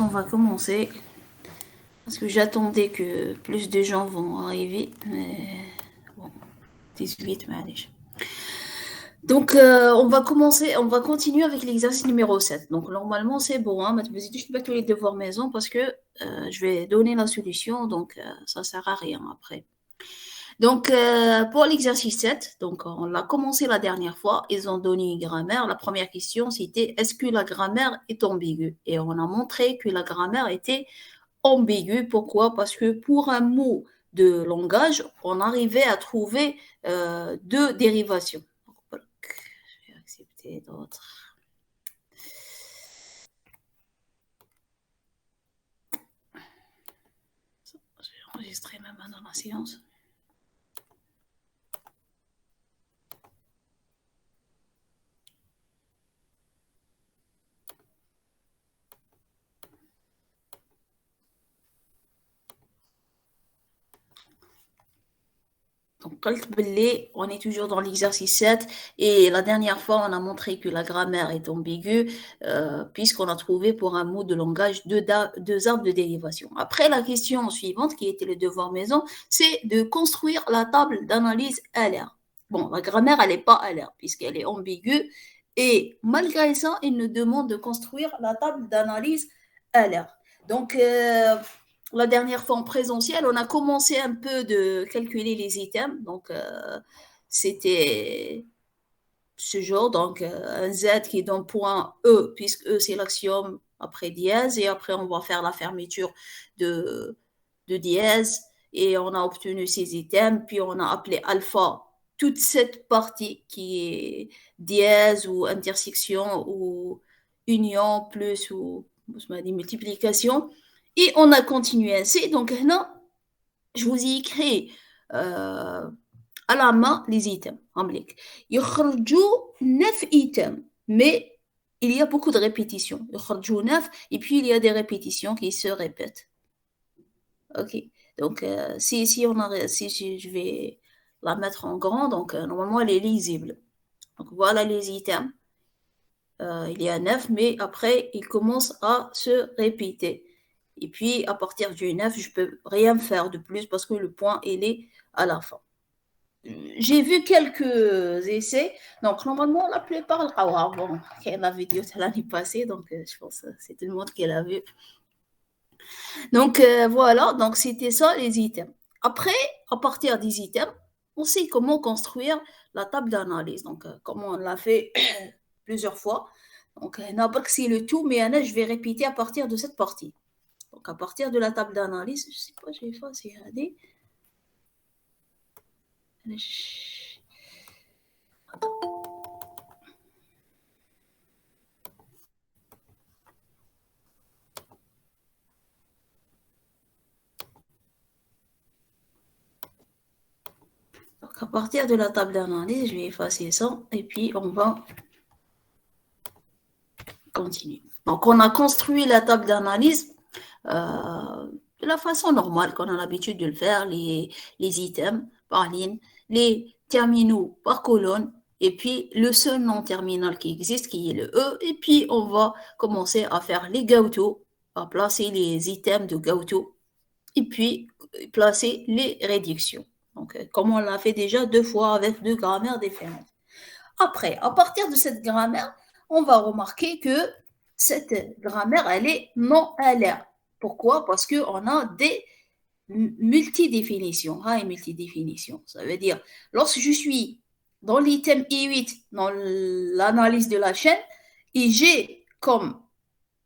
on va commencer. Parce que j'attendais que plus de gens vont arriver. Mais bon, 18, mais allez. Donc, on va commencer, on va continuer avec l'exercice numéro 7. Donc, normalement, c'est bon. Hein, mais je ne vais pas tous les devoirs maison parce que je vais donner la solution. Donc, ça ne sert à rien après. Donc, pour l'exercice 7, donc on l'a commencé la dernière fois. Ils ont donné une grammaire. La première question, c'était est-ce que la grammaire est ambiguë? Et on a montré que la grammaire était ambigu. Pourquoi? Parce que pour un mot de langage, on arrivait à trouver deux dérivations. Voilà. Je vais accepter d'autres. Je vais enregistrer même dans la séance. Donc, on est toujours dans l'exercice 7 et la dernière fois, on a montré que la grammaire est ambiguë puisqu'on a trouvé pour un mot de langage deux arbres de dérivation. Après, la question suivante, qui était le devoir maison, c'est de construire la table d'analyse LR. Bon, la grammaire, elle n'est pas LR puisqu'elle est ambiguë et malgré ça, il nous demande de construire la table d'analyse LR. Donc, la dernière fois en présentiel, on a commencé un peu de calculer les items. Donc, c'était ce genre. Donc, un Z qui est dans point E, puisque E, c'est l'axiome après dièse. Et après, on va faire la fermeture de dièse. Et on a obtenu ces items. Puis, on a appelé alpha toute cette partie qui est dièse ou intersection ou union plus ou multiplication. Et on a continué ainsi. Donc, là, je vous ai écrit à la main les items. Il y a 9 items, mais il y a beaucoup de répétitions. Il y a 9 et puis il y a des répétitions qui se répètent. Ok. Donc, si je vais la mettre en grand, donc normalement elle est lisible. Donc, voilà les items. Il y a 9, mais après, il commence à se répéter. Et puis, à partir du 9, je ne peux rien faire de plus parce que le point, il est à la fin. J'ai vu quelques essais. Donc, normalement, la plupart, bon, la vidéo de l'année passée, donc je pense que c'est tout le monde qui l'a vu. Donc, voilà, donc c'était ça les items. Après, à partir des items, on sait comment construire la table d'analyse. Donc, comme on l'a fait plusieurs fois. Donc, c'est le tout, mais je vais répéter à partir de cette partie. Donc, à partir de la table d'analyse, je ne sais pas, j'ai fait, c'est regardez. Donc, à partir de la table d'analyse, je vais effacer ça et puis on va continuer. Donc, on a construit la table d'analyse de la façon normale qu'on a l'habitude de le faire, les items par ligne, les terminaux par colonne, et puis le seul nom terminal qui existe, qui est le E, et puis on va commencer à faire les gautos, à placer les items de gauto, et puis placer les réductions. Donc, comme on l'a fait déjà 2 fois avec 2 grammaires différentes. Après, à partir de cette grammaire, on va remarquer que cette grammaire, elle est non LR. Pourquoi? Parce qu'on a des multidéfinitions. Ah, et multidéfinitions, ça veut dire, lorsque je suis dans l'item I8, dans l'analyse de la chaîne, et j'ai comme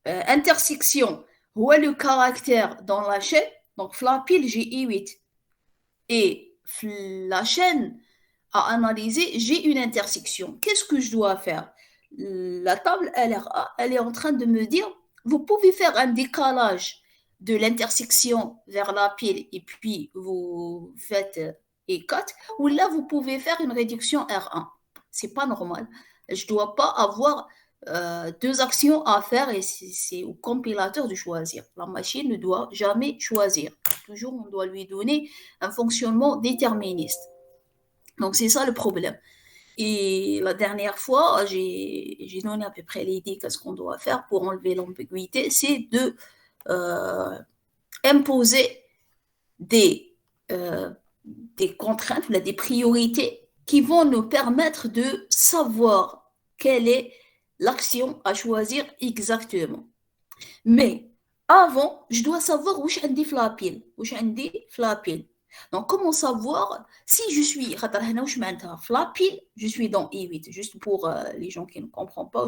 intersection où est le caractère dans la chaîne, donc la pile, j'ai I8. Et la chaîne à analyser, j'ai une intersection. Qu'est-ce que je dois faire? La table LRA, elle est en train de me dire, vous pouvez faire un décalage de l'intersection vers la pile et puis vous faites E4, ou là, vous pouvez faire une réduction R1. C'est pas normal. Je dois pas avoir deux actions à faire et c'est au compilateur de choisir. La machine ne doit jamais choisir. Toujours, on doit lui donner un fonctionnement déterministe. Donc, c'est ça le problème. Et la dernière fois, j'ai donné à peu près l'idée qu'est-ce qu'on doit faire pour enlever l'ambiguïté, c'est de euh, imposer des, euh, des contraintes, des priorités qui vont nous permettre de savoir quelle est l'action à choisir exactement. Mais avant, je dois savoir où je suis في لابيل واش عندي في لابيل. Donc, comment savoir si je suis je suis dans I8, juste pour les gens qui ne comprennent pas,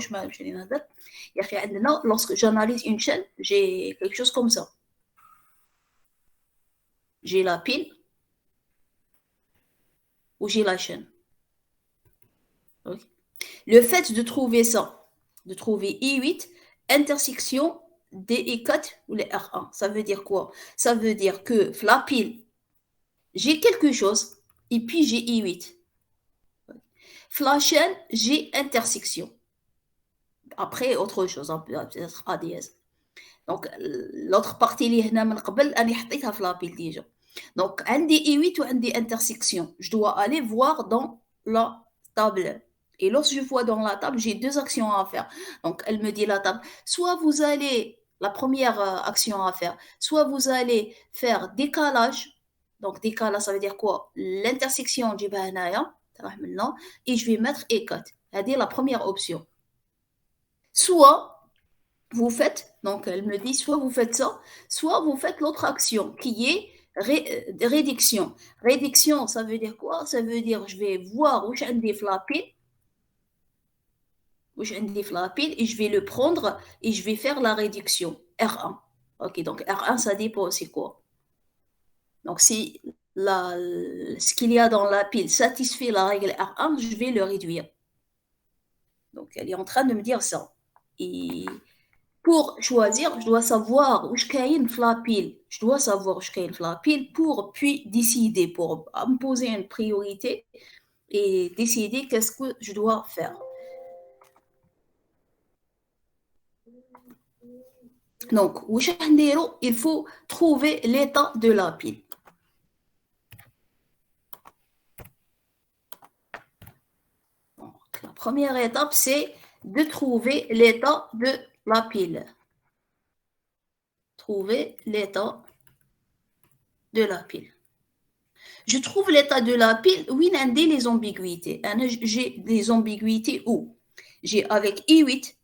lorsque j'analyse une chaîne, j'ai quelque chose comme ça. J'ai la pile ou j'ai la chaîne. Okay. Le fait de trouver ça, de trouver I8, intersection des I4 ou les R1, ça veut dire quoi? Ça veut dire que la pile, j'ai quelque chose et puis j'ai I8. La chaîne, j'ai intersection. Après, autre chose, peut-être ADS. Donc, l'autre partie اللي هنا من قبل أنا حطيتها في لابيل déjà. Donc, عندي I8 وعندي intersection. Je dois aller voir dans la table. Et lorsque je vois dans la table, j'ai deux actions à faire. Donc, elle me dit la table, soit vous allez, la première action à faire, soit vous allez faire décalage. Donc, décalage, ça veut dire quoi? L'intersection du هنايا et je vais mettre E4. C'est-à-dire la première option. Soit vous faites, donc elle me dit, soit vous faites ça, soit vous faites l'autre action qui est réduction. Réduction, ça veut dire quoi? Ça veut dire je vais voir où j'ai des flappés, et je vais le prendre et je vais faire la réduction. R1. Ok, donc R1, ça dépend c'est quoi. Donc si ce qu'il y a dans la pile satisfait la règle R1, je vais le réduire. Donc elle est en train de me dire ça. Et pour choisir, je dois savoir où je caïne la pile. Je dois savoir où je caïne la pile pour puis décider, pour me poser une priorité et décider qu'est-ce que je dois faire. Donc, il faut trouver l'état de la pile. Donc, la première étape, c'est de trouver l'état de la pile. Trouver l'état de la pile. Je trouve l'état de la pile, oui, il les ambiguïtés. J'ai des ambiguïtés où j'ai avec I8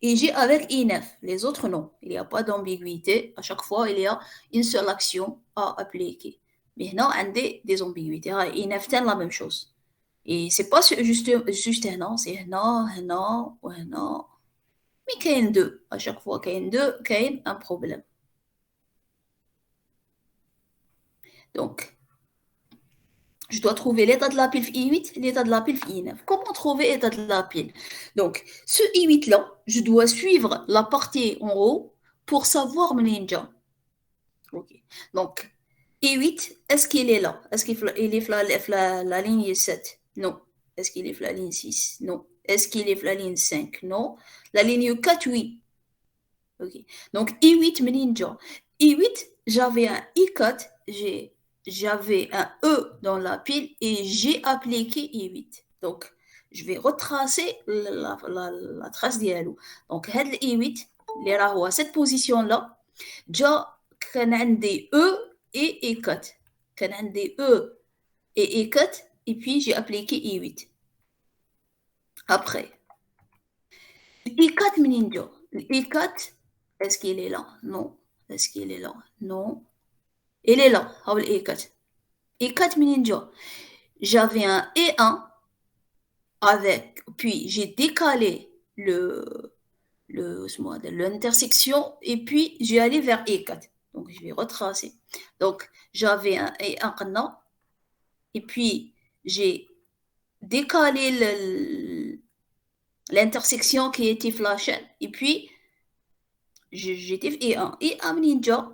et j'ai avec I9. Les autres, non. Il n'y a pas d'ambiguïté. À chaque fois, il y a une seule action à appliquer. Mais non, des ambiguïtés. I9, c'est la même chose. Et c'est pas juste un non, c'est un non, ou un non. Mais qu'il y a deux. À chaque fois qu'il y a deux, qu'il y a un problème. Donc, je dois trouver l'état de la pile I8, l'état de la pile I9. Comment trouver l'état de la pile? Donc, ce I8-là, je dois suivre la partie en haut pour savoir mon ninja. Ok. Donc, I8, est-ce qu'il est là? Est-ce qu'il est la ligne 7? Non. Est-ce qu'il est la ligne 6? Non. Est-ce qu'il est la ligne 5? Non. La ligne 4, oui. Ok. Donc, I8, mon ninja. I8, j'avais un I4, j'avais un E dans la pile et j'ai appliqué I8. Donc, je vais retracer la trace d'Yalou. Donc, I8, les à cette position-là, déjà, كان عندي E et E4. كان عندي E et E4, et puis j'ai appliqué I8. Après, I4 منين I4, est-ce qu'il est là? Non. Est-ce qu'il est là? Non. Il est là, E4. E4 منين j'avais un E1 avec, puis j'ai décalé l'intersection et puis j'ai allé vers E4. Donc je vais retracer. Donc j'avais un E1 et puis j'ai décalé l'intersection qui était flashée et puis j'étais E1. E1 ninja,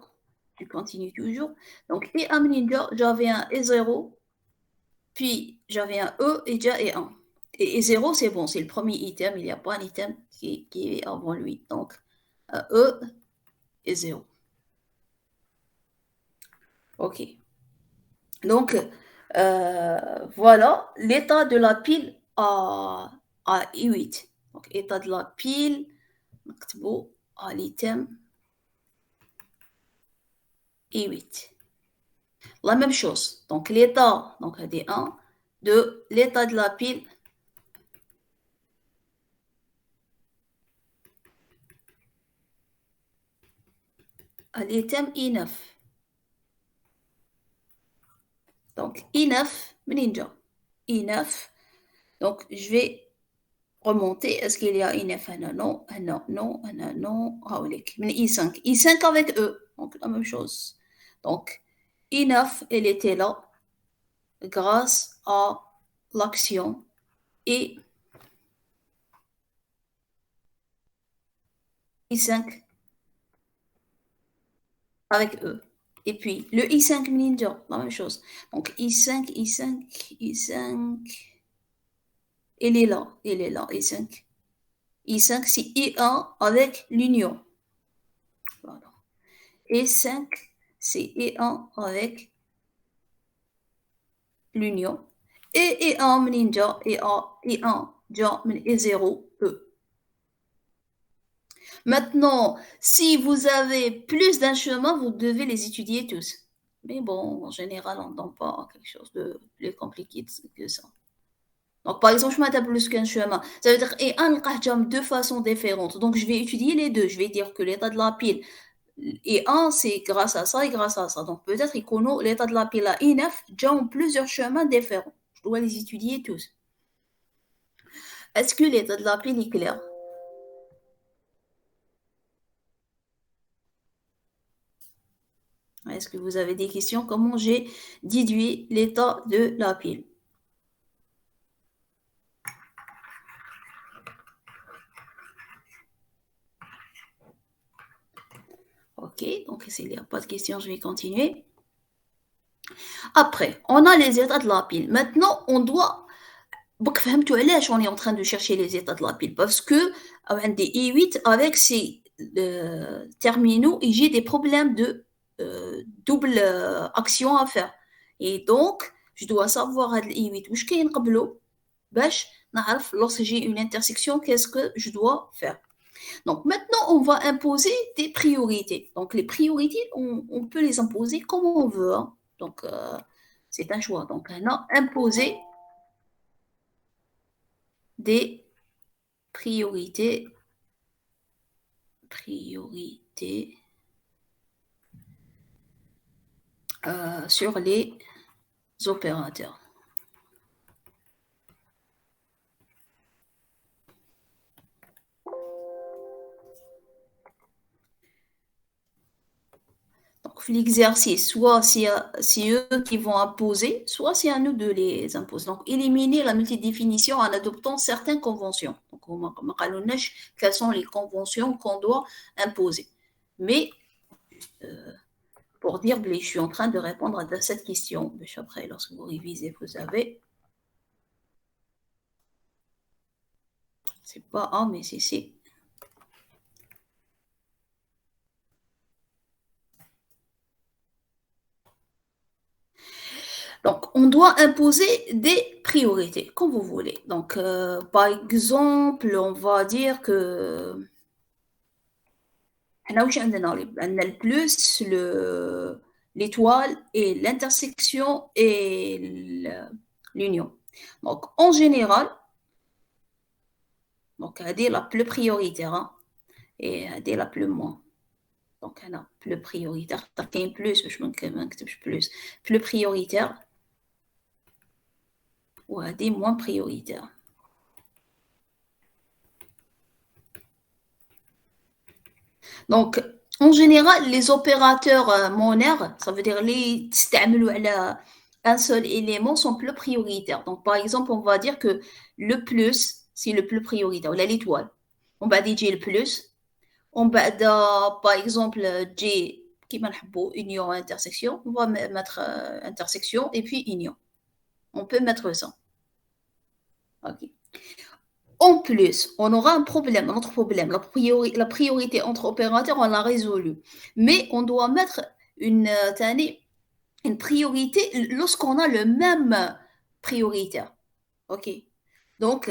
je continue toujours. Donc E1 ninja, j'avais un E0, puis j'avais un E et déjà E1. Et 0, c'est bon, c'est le premier item, il n'y a pas un item qui est avant lui. Donc, E et 0. OK. Donc, voilà l'état de la pile à I8. Donc, état de la pile, à l'item et 8. La même chose. Donc, l'état, donc, des 1, de l'état de la pile à l'item I9. Donc, I9, ninja. I9. Donc, je vais remonter. Est-ce qu'il y a I9? Non, non, non, non, non. I5. I5 avec E. Donc, la même chose. Donc, I9, elle était là grâce à l'action et I5 avec E. Et puis, le I5 ninja, la même chose. Donc, I5, I5, I5. Il est là, il est là, I5. I5, c'est I1 avec l'union. Voilà. E5, c'est E1 avec l'union. Et E1 ninja, E1 ja E0, E. Maintenant, si vous avez plus d'un chemin, vous devez les étudier tous. Mais bon, en général, on ne donne pas quelque chose de plus compliqué que ça. Donc, par exemple, je m'attaque plus qu'un chemin. Ça veut dire, et un qahjam de façon différente. Donc, je vais étudier les deux. Je vais dire que l'état de la pile, et un, c'est grâce à ça et grâce à ça. Donc, peut-être, l'état de la pile à I9, déjà ont plusieurs chemins différents. Je dois les étudier tous. Est-ce que l'état de la pile est clair? Est-ce que vous avez des questions? Comment j'ai déduit l'état de la pile? Ok, donc s'il n'y a pas de questions, je vais continuer. Après, on a les états de la pile. Maintenant, on doit. Donc, on est en train de chercher les états de la pile parce que des I8 avec ces terminaux, j'ai des problèmes de double action à faire. Et donc, je dois savoir I8 où je lorsque j'ai une intersection, qu'est-ce que je dois faire. Donc maintenant, on va imposer des priorités. Donc les priorités, on peut les imposer comme on veut. Hein. Donc c'est un choix. Donc on a imposé des priorités, priorités sur les opérateurs. Donc l'exercice, soit c'est eux qui vont imposer, soit c'est à nous de les imposer. Donc éliminer la multidéfinition en adoptant certaines conventions. Donc on va quelles sont les conventions qu'on doit imposer. Mais pour dire, je suis en train de répondre à cette question. Après, lorsque vous révisez, vous avez. C'est pas A, mais c'est C. Donc, on doit imposer des priorités, comme vous voulez. Donc, par exemple, on va dire que. On a le plus, l'étoile et l'intersection et l'union. Donc, en général, donc, elle est la plus prioritaire hein, et elle est la plus moins. Donc, elle a plus prioritaire. T'as plus, je me plus. Plus prioritaire ou elle est moins prioritaire. Donc, en général, les opérateurs monaires, ça veut dire les un seul élément, sont plus prioritaires. Donc, par exemple, on va dire que le plus, c'est le plus prioritaire, l'étoile. On va dire le plus. On va dire, par exemple, J, qui m'a union intersection. On va mettre intersection et puis union. On peut mettre ça. OK. En plus, on aura un problème, un autre problème. La priorité entre opérateurs, on l'a résolue. Mais on doit mettre une priorité lorsqu'on a le même prioritaire. OK. Donc,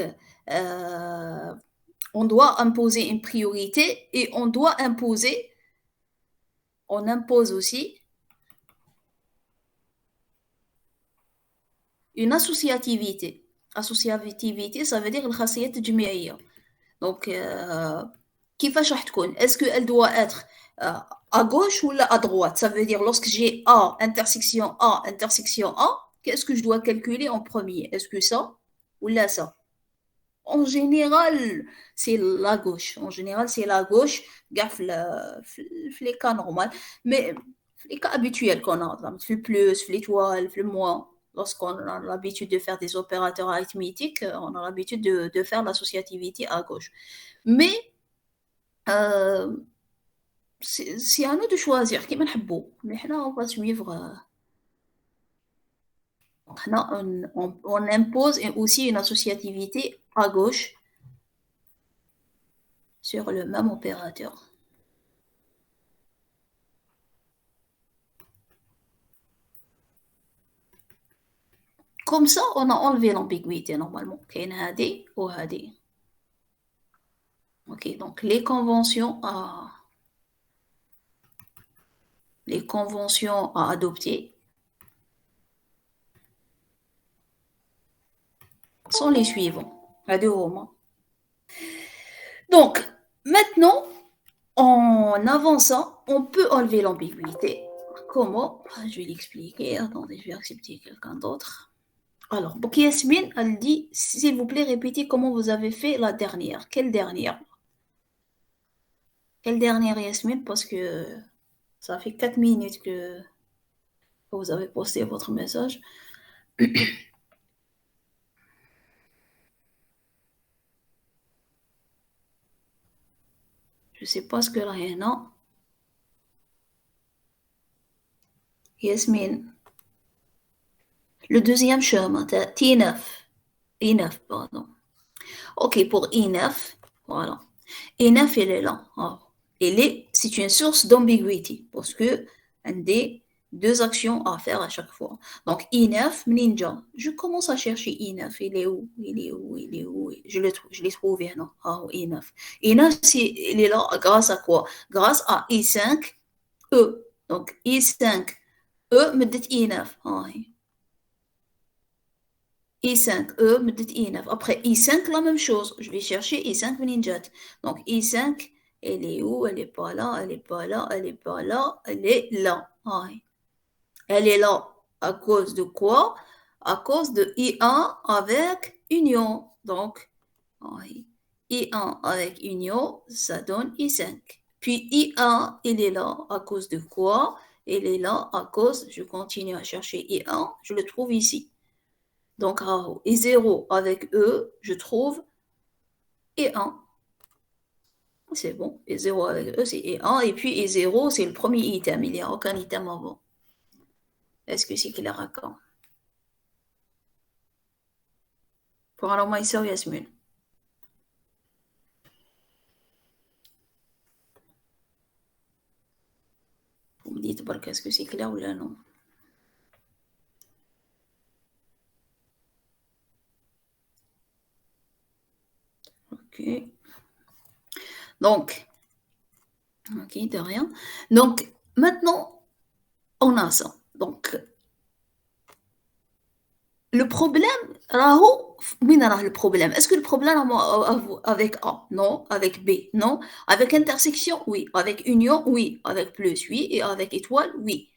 on doit imposer une priorité et on impose aussi une associativité. Associativité, ça veut dire الخاصيات الجماعية. Donc, كيفاش راح تكون؟ Est-ce qu'elle doit être à gauche ou à droite? Ça veut dire lorsque j'ai A, intersection A, qu'est-ce que je dois calculer en premier? Est-ce que ça ou là ça? En général, c'est la gauche. En général, c'est la gauche, gaffe les cas normaux. Mais les cas habituels qu'on a, le plus, l'étoile, le moins, lorsqu'on a l'habitude de faire des opérateurs arithmétiques, on a l'habitude de faire l'associativité à gauche. Mais euh, c'est à nous de choisir. Qui Mais là, on va suivre. On impose aussi une associativité à gauche sur le même opérateur. Comme ça, on a enlevé l'ambiguïté normalement. كاين هادي وهادي. Ok, donc les conventions à adopter sont les suivants. هادي هما. Donc, maintenant, en avançant, on peut enlever l'ambiguïté. Comment? Je vais l'expliquer. Attendez, je vais accepter quelqu'un d'autre. Alors, donc Yasmine, elle dit, s'il vous plaît, répétez comment vous avez fait la dernière. Quelle dernière? Quelle dernière, Yasmine? Parce que ça fait 4 minutes que vous avez posté votre message. Je sais pas ce que là, non. Yasmine. Le deuxième chemin, T9. I9, pardon. Ok, pour I9, voilà. I9, elle est là. Oh. C'est une source d'ambiguïté parce que un des deux actions à faire à chaque fois. Donc I9, ninja. Je commence à chercher I9. Il est où? Il est où? Il est où? Je l'ai trouvé, non? Ah, I9. I9, il est là grâce à quoi? Grâce à I5, E. Donc I5, E, me dit I9. Ah, I5, E, me dit I9. Après I5, la même chose. Je vais chercher I5 Ninjat. Donc I5, elle est où? Elle n'est pas là, elle n'est pas là, elle n'est pas là, elle est là. Ouais. Elle est là à cause de quoi? À cause de I1 avec union. Donc, ouais. I1 avec union, ça donne I5. Puis I1, il est là à cause de quoi? Il est là à cause, je continue à chercher I1, je le trouve ici. Donc, et 0 avec E, je trouve et 1. C'est bon. Et 0 avec E, c'est et 1. Et puis, et 0, c'est le premier item. Il n'y a aucun item avant. Est-ce que c'est clair à quand? Pour alors, Maïssa ou Yasmine? Vous me dites, est-ce que c'est clair ou là, non? Ok. Donc, ok, de rien. Donc, maintenant, on a ça. Donc, le problème, راهو وين راه le problème? Est-ce que le problème avec A? Non. Avec B? Non. Avec intersection? Oui. Avec union? Oui. Avec plus? Oui. Et avec étoile? Oui.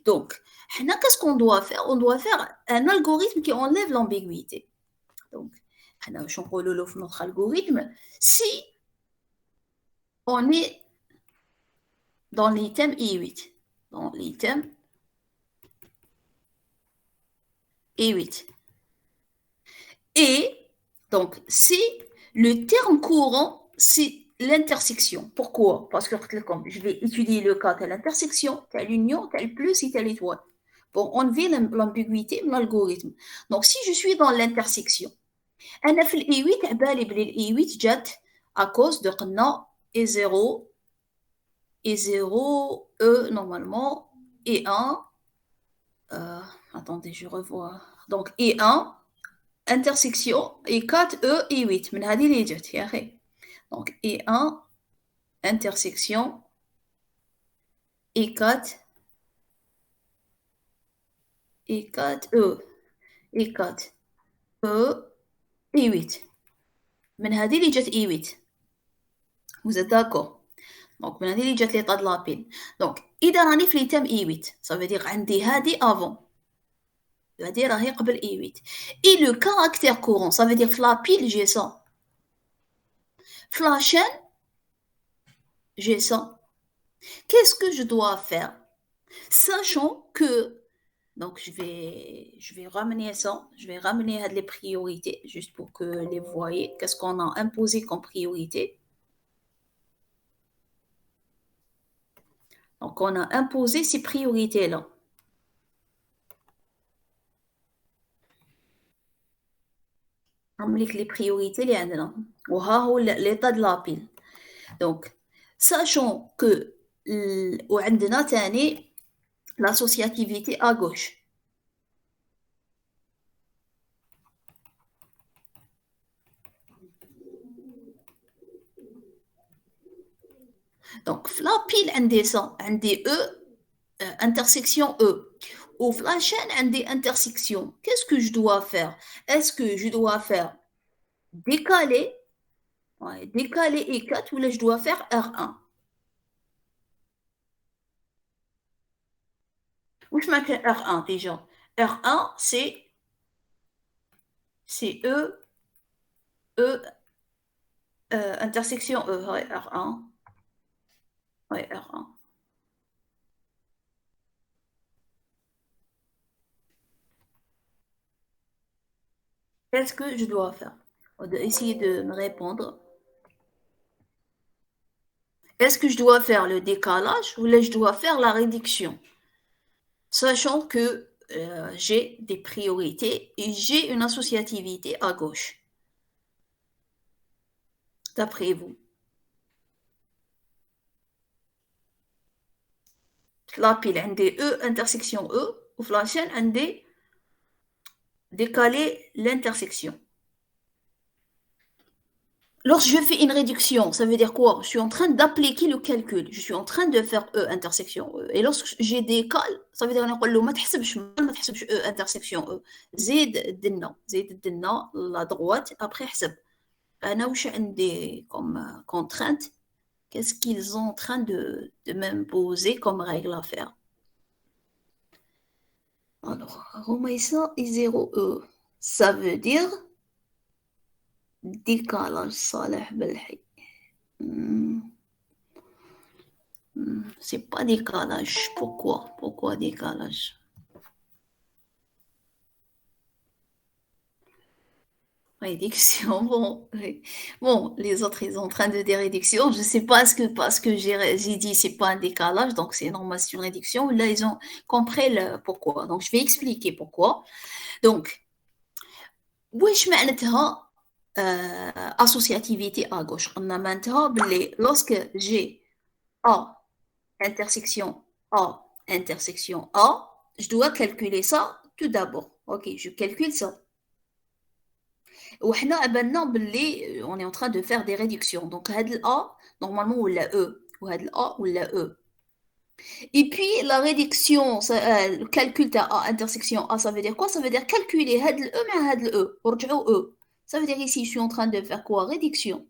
Donc, qu'est-ce qu'on doit faire? On doit faire un algorithme qui enlève l'ambiguïté. Donc, je notre algorithme. Si on est dans l'item I8, dans l'item I8, et donc, si le terme courant, c'est l'intersection. Pourquoi? Parce que comme je vais étudier le cas de l'intersection, telle union, telle plus et telle étoile. Pour enlever l'ambiguïté de l'algorithme. Donc, si je suis dans l'intersection, أنا في الإي 8 عبالي بلي الإي 8 جات à cause de قلنا إي 0 إي 0 E normalement إي 1 attendez je revois donc إي 1 intersection إي 4 E إي 8 من هذه اللي جات يا أخي donc إي 1 intersection إي 4 E اي 4 او اي 8 من هذه اللي جات اي 8 vous êtes d'accord دونك من هذه اللي جات لي طاد لابيل دونك اذا راني في ليتام اي 8 صافي دير عندي هذه افون هذه راهي قبل اي 8 اي لو كاركتير كورون صافي دير في لابيل جي سا في لاشين جي سا qu'est-ce que je dois faire sachant que donc je vais ramener ça je vais ramener les priorités juste pour que les voyez qu'est-ce qu'on a imposé comme priorité. Donc, on a imposé ces priorités-là. نعمل لك les priorités اللي عندنا وها هو l'état de la pile. Donc, sachant que وعندنا تاني l'associativité à gauche. Donc, في la pile عندي ça عندي E intersection E. Au la chaîne a des intersections. Qu'est-ce que je dois faire? Est-ce que je dois faire décaler, ouais, décaler E4 ou là je dois faire R1? Où je mets R1 déjà? R1 c'est E, E, intersection E, ouais, R1. Ouais, R1. Qu'est-ce que je dois faire? On va essayer de me répondre. Est-ce que je dois faire le décalage ou là je dois faire la réduction? Sachant que j'ai des priorités et j'ai une associativité à gauche. D'après vous. La pile عندي E intersection E ou la chaîne عندي décaler l'intersection. Lorsque je fais une réduction, ça veut dire quoi? Je suis en train d'appliquer le calcul. Je suis en train de faire E intersection E. Et lorsque j'ai décale, ça veut dire نقول له ما تحسبش E intersection E. زيد دنا la droite après حسب. أنا واش عندي comme contrainte? Qu'est-ce qu'ils sont en train de m'imposer comme règle à faire? Alors, Romaïsa et 0E. Ça veut dire décalage صالح بالحي. C'est pas décalage. Pourquoi? Pourquoi décalage? Réduction, bon, oui. Bon, les autres, ils sont en train de dire réduction. Je sais pas ce que, parce que j'ai dit c'est pas un décalage, donc c'est normal, c'est une réduction. Là, ils ont compris le pourquoi. Donc, je vais expliquer pourquoi. Donc, واش معناتها associativité à gauche. On a maintenant, lorsque j'ai A intersection A intersection A, je dois calculer ça tout d'abord. Ok, je calcule ça. وحنا عبالنا باللي on est en train de faire des réductions. Donc هاد ال A normalement ولا E وهاد ال A ولا E. Et puis la réduction, le calcul de A intersection A, ça veut dire quoi? Ça veut dire calculer هاد ال E مع هاد ال E ورجعوا E. Ça veut dire ici je suis en train de faire quoi? Réduction.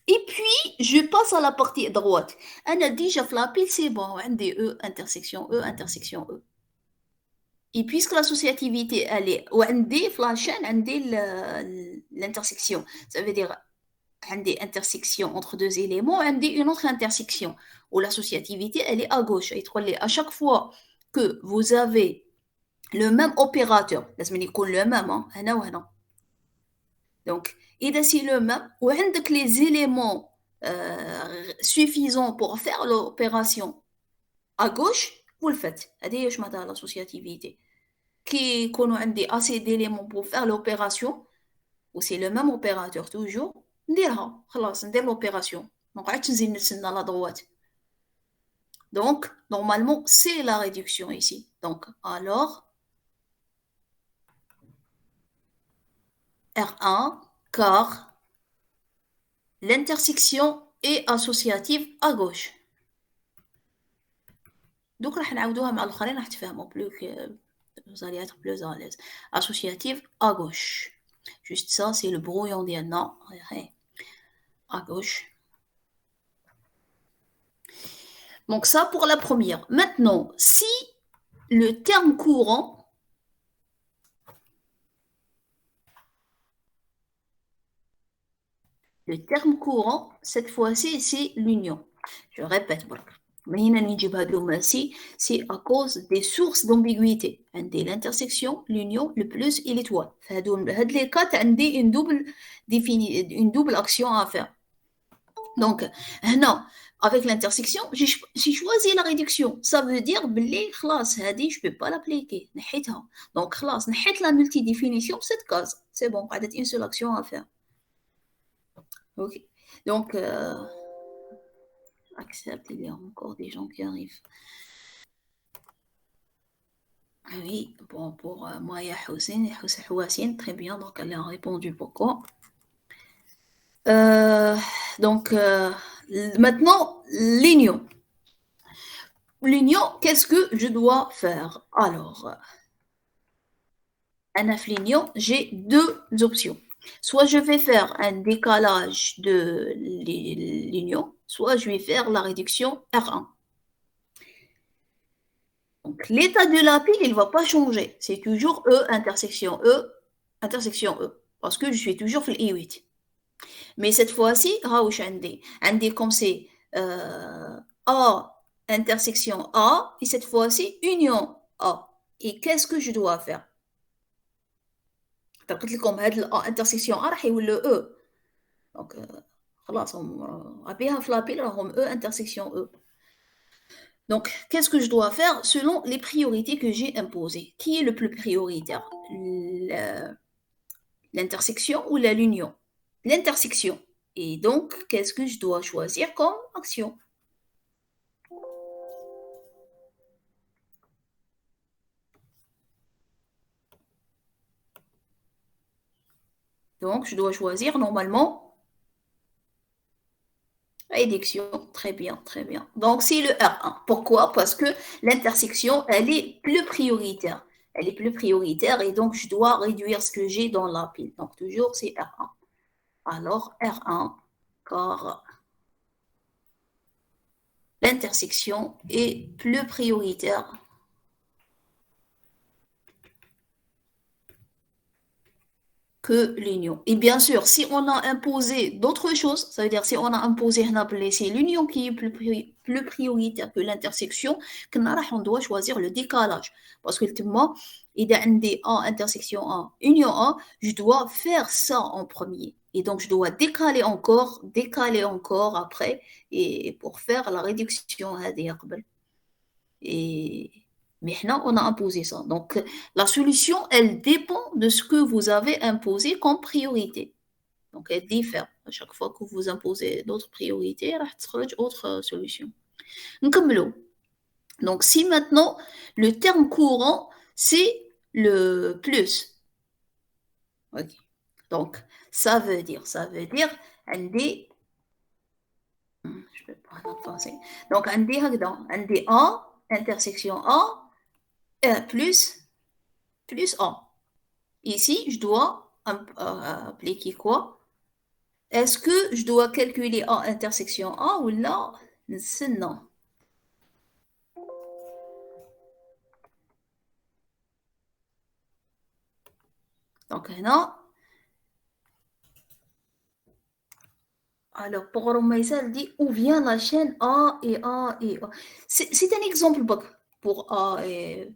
Et puis, je passe à la partie droite. أنا déjà في la pile, c'est bon. عندي E intersection E intersection E. Et puisque l'associativité, elle est وعندي في la chaîne, عندي l'intersection. Ça veut dire عندي intersection entre deux éléments, عندي une autre intersection où l'associativité, elle est à gauche. Et à chaque fois que vous avez le même opérateur, لازم يكون le même, hein, هنا وهنا. Donc, إذا c'est le même, وعندك les éléments suffisants pour faire l'opération à gauche, vous le faites. هذه واش معناتها l'associativité. كي يكونوا عندي assez d'éléments pour faire l'opération, ou c'est le même opérateur toujours, نديرها خلاص ندير l'opération. ما نقعدش نزيد نتسنى la droite. Donc, normalement, c'est la réduction ici. Donc, alors, R1, car l'intersection est associative à gauche. دوك راح نعاودوها مع الاخرين راح تفهموا بلوك vous allez être plus à l'aise. Associative à gauche. Juste ça, c'est le brouillon ديالنا. À gauche. Donc ça pour la première. Maintenant, si le terme courant, cette fois-ci, c'est l'union. Je répète, c'est à cause des sources d'ambiguïté. L'intersection, l'union, le plus et l'étoile. Les quatre, une double action à faire. Donc, non, avec l'intersection, j'ai choisi la réduction. Ça veut dire, je ne peux pas l'appliquer. Donc, la multidéfinition, cette case. C'est bon, il y a une seule action à faire. Ok. Donc, accepte, il y a encore des gens qui arrivent. Oui, bon, pour moi, il y a Houssine, très bien, donc elle a répondu pourquoi. Donc, maintenant, l'union. L'union, qu'est-ce que je dois faire? Alors, à l'union, j'ai deux options. Soit je vais faire un décalage de l'union, soit je vais faire la réduction R1. Donc, l'état de la pile, il ne va pas changer. C'est toujours E, intersection E, intersection E. Parce que je suis toujours في l'I8. Mais cette fois-ci, عندي comme c'est A, intersection A, et cette fois-ci, union A. Et qu'est-ce que je dois faire? قلت لكم هاد ال A intersection A راح يولوا E. Donc, خلاص هم عبيها في لابيل راهم E intersection E. Donc, qu'est-ce que je dois faire selon les priorités que j'ai imposées? Qui est le plus prioritaire? L'intersection ou l'union? L'intersection. Et donc, qu'est-ce que je dois choisir comme action? Donc, je dois choisir normalement réduction. Très bien, très bien. Donc, c'est le R1. Pourquoi? Parce que l'intersection, elle est plus prioritaire. Elle est plus prioritaire et donc, je dois réduire ce que j'ai dans la pile. Donc, toujours, c'est R1. Alors, R1, car l'intersection est plus prioritaire que l'union. Et bien sûr, si on a imposé d'autres choses, ça veut dire si on a imposé c'est l'union qui est plus prioritaire que l'intersection, on doit choisir le décalage. Parce que moi, il y a des A, intersection A, union A, je dois faire ça en premier. Et donc, je dois décaler encore après, et pour faire la réduction. Et maintenant, on a imposé ça. Donc, la solution, elle dépend de ce que vous avez imposé comme priorité. Donc, elle diffère. À chaque fois que vous imposez d'autres priorités, il y a autre solution. Donc, si maintenant, le terme courant, c'est le plus. Okay. Donc, ça veut dire, عندي, je vais pas penser. Donc, عندي A, intersection A, plus A. Ici, je dois appliquer quoi? Est-ce que je dois calculer A intersection A ou là? Non. Donc, non. Alors, pour Romaïsa, elle dit où vient la chaîne A et A et A. C'est un exemple pour A et...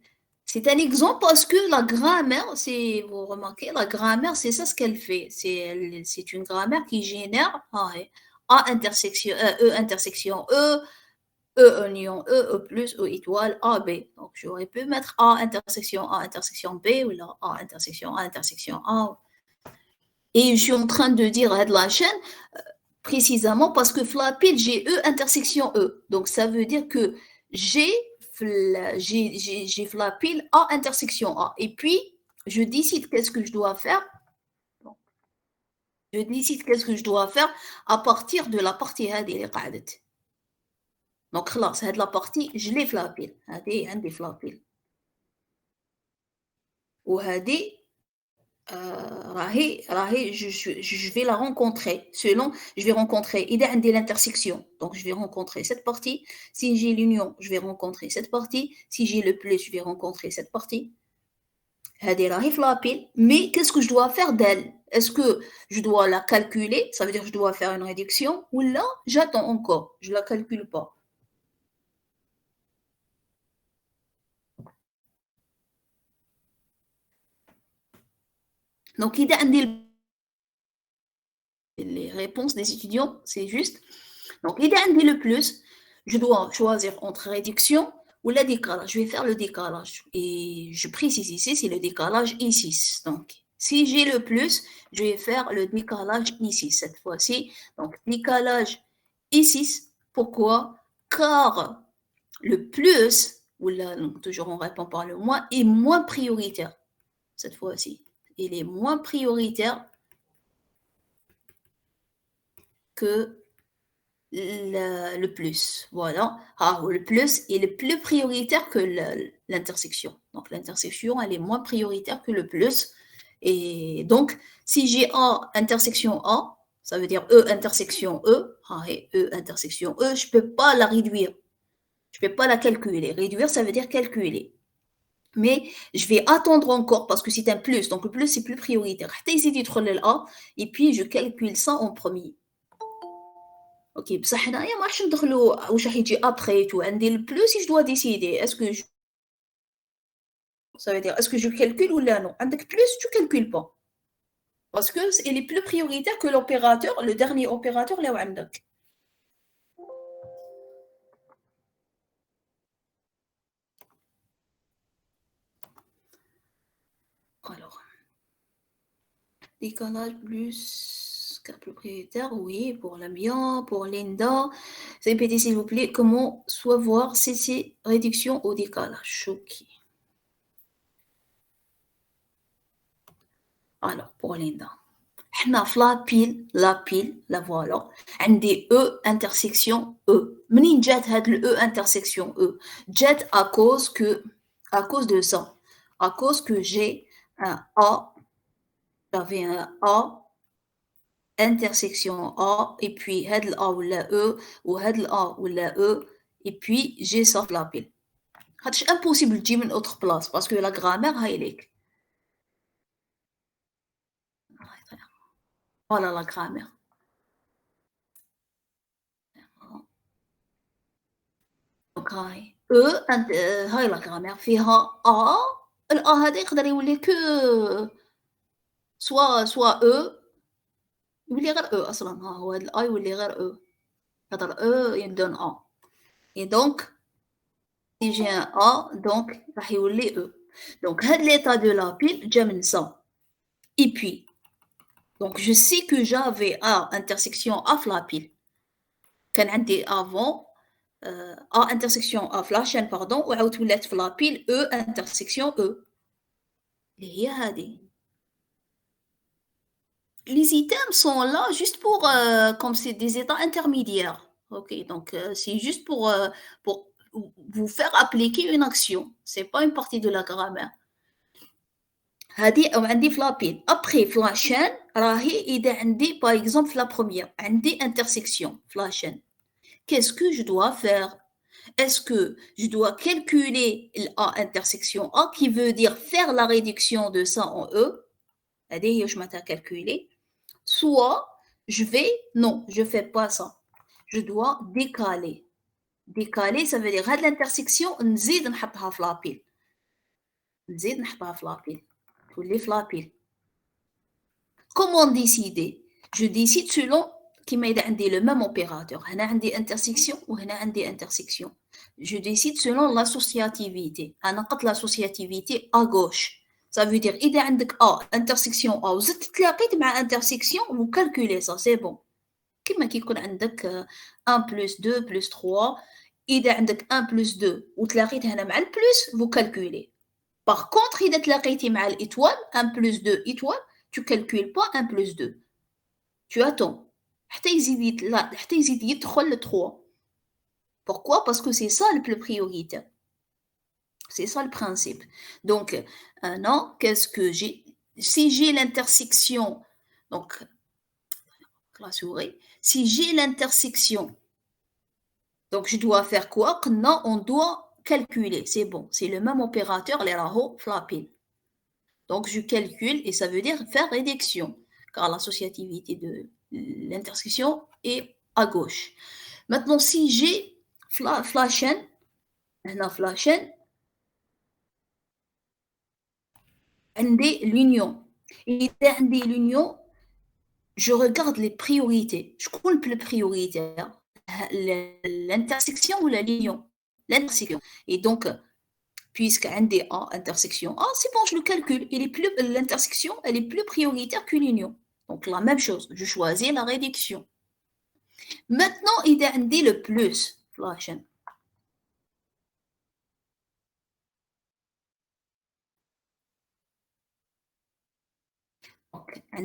C'est un exemple parce que la grammaire, vous remarquez, la grammaire, c'est ça ce qu'elle fait. C'est une grammaire qui génère A intersection, E intersection E, E union E, E plus, E étoile, A, B. Donc, j'aurais pu mettre A intersection B ou là A intersection A. Et je suis en train de dire à la chaîne, précisément parce que flapil, j'ai E intersection E. Donc, ça veut dire que j'ai flapil A intersection A. Et puis, je décide qu'est-ce que je dois faire. Je décide qu'est-ce que je dois faire à partir de la partie هذه اللي Donc, خلاص, هذه la partie, je l'ai flapil. هذه عندي flapil. وهذه je vais la rencontrer selon je vais rencontrer إذا عندي l'intersection donc je vais rencontrer cette partie si j'ai l'union je vais rencontrer cette partie si j'ai le plus je vais rencontrer cette partie هذه راهي في l'appeal mais qu'est-ce que je dois faire d'elle est-ce que je dois la calculer ça veut dire que je dois faire une réduction ou là j'attends encore je la calcule pas donc إذا عندي les réponses des étudiants c'est juste donc إذا عندي le plus je dois choisir entre réduction ou le décalage. Je vais faire le décalage. Et je précise ici, c'est le décalage I6. Donc, si j'ai le plus, je vais faire le décalage I6 cette fois-ci. Donc, décalage I6. Pourquoi? Car le plus, ou là, toujours on répond par le moins, est moins prioritaire cette fois-ci. Il est moins prioritaire que le plus. Voilà. Ah, le plus est le plus prioritaire que l'intersection. Donc l'intersection, elle est moins prioritaire que le plus. Et donc, si j'ai A intersection A, ça veut dire E intersection E, ah, et E intersection E, je ne peux pas la réduire. Je ne peux pas la calculer. Réduire, ça veut dire calculer. Mais je vais attendre encore parce que c'est un plus. Donc le plus, c'est plus prioritaire. Et puis je calcule ça en premier. Ok, بصح حنايا ما راحش ندخلوا واش راح يجي ابخي تو عندي البلوس je dois décider est-ce que ça veut dire est-ce que je calcule ou là non عندك plus tu calcules pas parce que il est plus prioritaire que l'opérateur le dernier opérateur اللي عندك alors décalage plus cas propriétaire oui pour l'ambiant pour l'ENDA répétez s'il vous plaît comment soit voir CC réduction au décalage ok alors pour l'ENDA حنا في لابيل لا فوالا عندي او انترسيكسيون او منين جات هاد الاو انترسيكسيون او جات à cause de ça à cause que j'ai un A j'avais un A intersection A et puis هاد ال A ولا E وهاد ال A ولا E et puis j'ai ça في لابيل هادش impossible تجي من autre place parce que la grammaire هاي ليك voilà la grammaire دونك هاي هاي لا غرامير فيها الأ هذا يقدر يولي سوا يولي غير أصلًا ها هو هاد الأ يولي غير يهضر يدون et donc si j'ai un A donc راح يولي donc هاد l'état de la pile جا من ça et puis donc je sais que j'avais A intersection A في la pile كان عندي avant A intersection A في la chaîne pardon وعاود ولات في la pile E intersection E اللي هي هذه. Les items sont là juste pour, comme c'est des états intermédiaires. Ok, donc c'est juste pour vous faire appliquer une action. C'est pas une partie de la grammaire. هذه أو عندي في لابيل après في la chaîne راهي إذا عندي par exemple في la première عندي intersection في la chaîne qu'est-ce que je dois faire est-ce que je dois calculer A intersection A qui veut dire faire la réduction de ça en E هذه هي واش معناتها calculer soit je vais, non, je ne fais pas ça. Je dois décaler. Décaler, ça veut dire هاد l'intersection نزيد نحطها في لابيل. نزيد نحطها في لابيل. تولي في لابيل. Comment décider? Je décide selon كيما إذا عندي le même opérateur. هنا عندي intersection وهنا عندي intersection. Je décide selon l'associativité. أنا قلت l'associativité à gauche. Ça veut dire إذا عندك A intersection A وزدت تلاقيت مع intersection vous calculez ça c'est bon كما كيكون عندك 1 plus 2 plus 3 إذا عندك 1 plus 2 وتلاقيت هنا مع البلس vous calculez par contre إذا تلاقيتي مع الإيتوال 1 plus 2 étoile tu calcules pas 1 plus 2 tu attends حتى يزيد يدخل le 3 pourquoi parce que c'est ça le plus prioritaire C'est ça le principe. Donc, non, qu'est-ce que j'ai? Si j'ai l'intersection, donc, la souris, si j'ai l'intersection, donc je dois faire quoi? Non, on doit calculer. C'est bon, c'est le même opérateur, les raho flapping. Donc, je calcule et ça veut dire faire réduction, car l'associativité de l'intersection est à gauche. Maintenant, si j'ai flashen, flashen, عندي l'union. Et عندي l'union, je regarde les priorités. Je compte les priorités. L'intersection ou la ligne? L'intersection. Et donc, puisque عندي A, intersection A, c'est bon, je le calcule. L'intersection, elle est plus prioritaire que l'union. Donc, la même chose. Je choisis la réduction. Maintenant, il y a le plus. Flashen.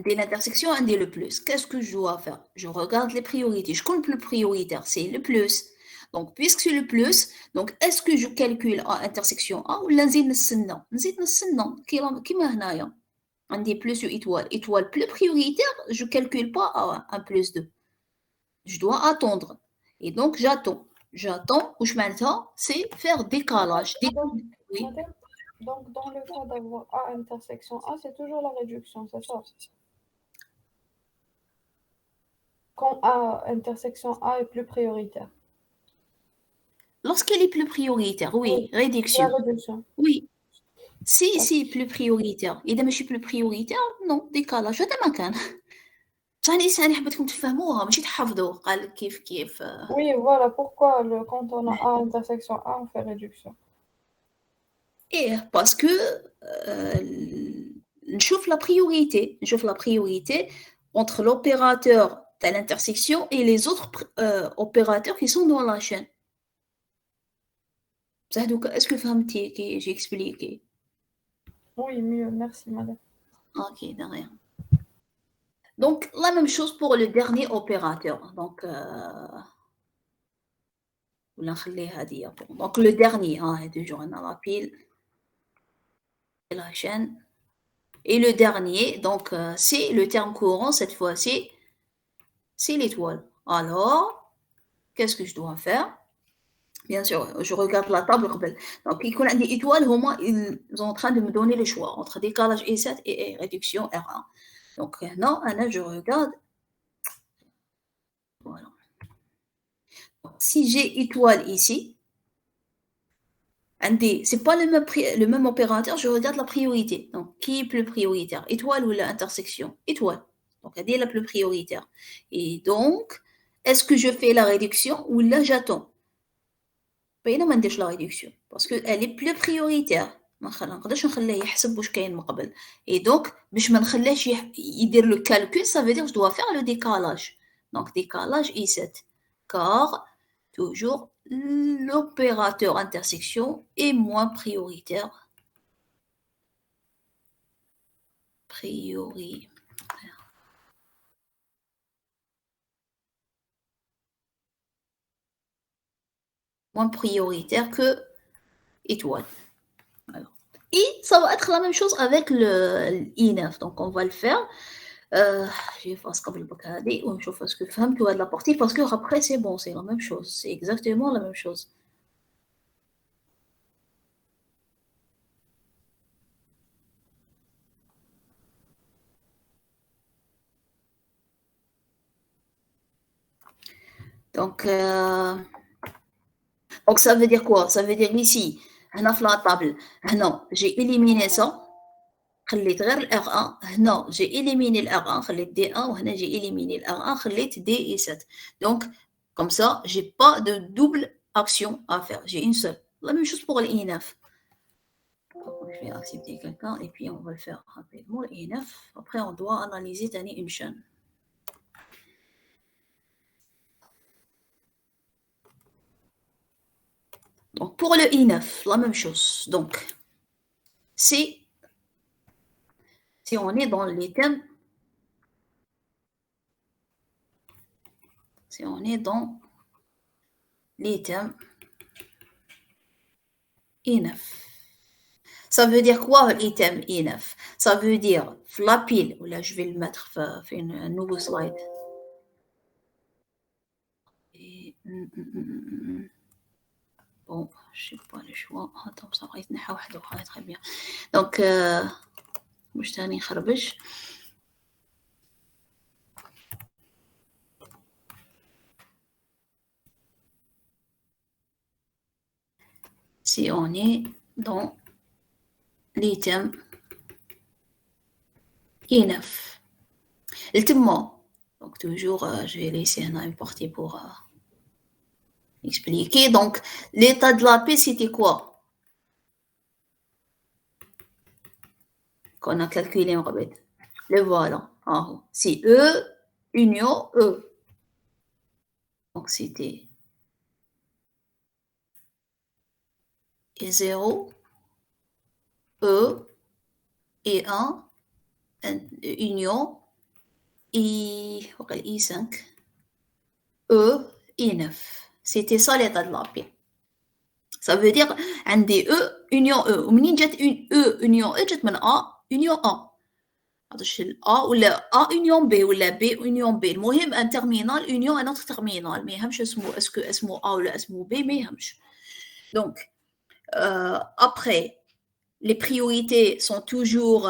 Dès l'intersection, un dès le plus. Qu'est-ce que je dois faire? Je regarde les priorités. Je compte le prioritaire, c'est le plus. Donc, puisque c'est le plus, donc est-ce que je calcule à intersection A ou نزيد نستنى كيما هنايا عندي plus ou étoile. Étoile plus prioritaire, je ne calcule pas à un plus 2. Je dois attendre. Et donc, j'attends. J'attends, ou je m'attends, c'est faire décalage. Oui. Donc, dans le cas d'avoir A intersection A, c'est toujours la réduction, c'est ça? Quand A intersection A est plus prioritaire. Lorsqu'elle est plus prioritaire, oui, La réduction. réduction. Oui. Si plus prioritaire. إذا ماشي plus prioritaire, non, décalage. هذا ما كان. ثاني حبيتكم تفهموها ماشي تحفظوا قال لك كيف. Oui, voilà pourquoi quand on a A intersection A, on fait réduction. Et parce que نشوف la priorité entre l'opérateur de l'intersection et les autres opérateurs qui sont dans la chaîne. Est-ce que فهمتي كي j'ai expliqué? Oui, mieux, merci madame. Ok, de rien. Donc, la même chose pour le dernier opérateur. Donc, donc le dernier, toujours on a la pile et la chaîne. Et le dernier, donc c'est le terme courant, cette fois-ci, c'est l'étoile. Alors, qu'est-ce que je dois faire? Bien sûr, je regarde la table. Donc, il y a des étoiles, au moins, ils sont en train de me donner le choix entre décalage E7 et réduction R1. Donc, non, là, je regarde. Voilà. Donc, si j'ai étoile ici, c'est pas le même opérateur, je regarde la priorité. Donc, qui est plus prioritaire? Étoile ou l'intersection? Étoile. Donc, elle est la plus prioritaire. Et donc, est-ce que je fais la réduction ou là, j'attends? بينما ما نديرش la réduction parce que elle est plus prioritaire. ما نقدرش نخليه يحسب واش كاين من قبل. Et donc, باش ما نخليهش يدير le calcul, ça veut dire que je dois faire le décalage. Donc, décalage I7. Car, toujours, l'opérateur intersection est moins prioritaire. Moins prioritaire que étoile. Alors. Et ça va être la même chose avec le I9. Donc, on va le faire. Je vais faire ce قبل بكادي ونشوف ce que فهمتوا هاد la partie parce que après c'est bon, c'est la même chose, c'est exactement la même chose. Donc ça veut dire quoi? Ça veut dire ici, هنا في la table, هنا j'ai éliminé ça, خليت غير ال R1, هنا j'ai éliminé le R1, خليت D1 وهنا j'ai éliminé le R1, خليت D et 7. Donc comme ça, j'ai pas de double action à faire, j'ai une seule. La même chose pour le I9. Je vais accepter quelqu'un et puis on va le faire rapidement, le I9. Après, on doit analyser une chaîne. Donc, pour le I9, la même chose. Donc, si on est dans les thèmes, si on est dans les thèmes I9. Ça veut dire quoi l'item I9? Ça veut dire la pile, ou là je vais le mettre dans un nouveau slide. Et, bon, je sais pas le choix. Attends, ça va être très bien. Donc, مش تاني نخربش. Si on est dans l'item I9. Ultimement, donc toujours, je vais laisser un partie pour expliquer. Donc, l'état de la paix, c'était quoi? Qu'on a calculé en rebelle. Le voilà, en haut. C'est E, union E. Donc, c'était et 0, E, et 1, union, I5, E, I9. C'était ça l'état de la paix. Ça veut dire un des E, union E. ومنين جت E, union E, جت من A, union A. هذاش A ولا A union B ولا B union B. المهم un terminal union un autre terminal. ما يهمش اسمه A ولا اسمه B, ما يهمش. Donc, après, les priorités sont toujours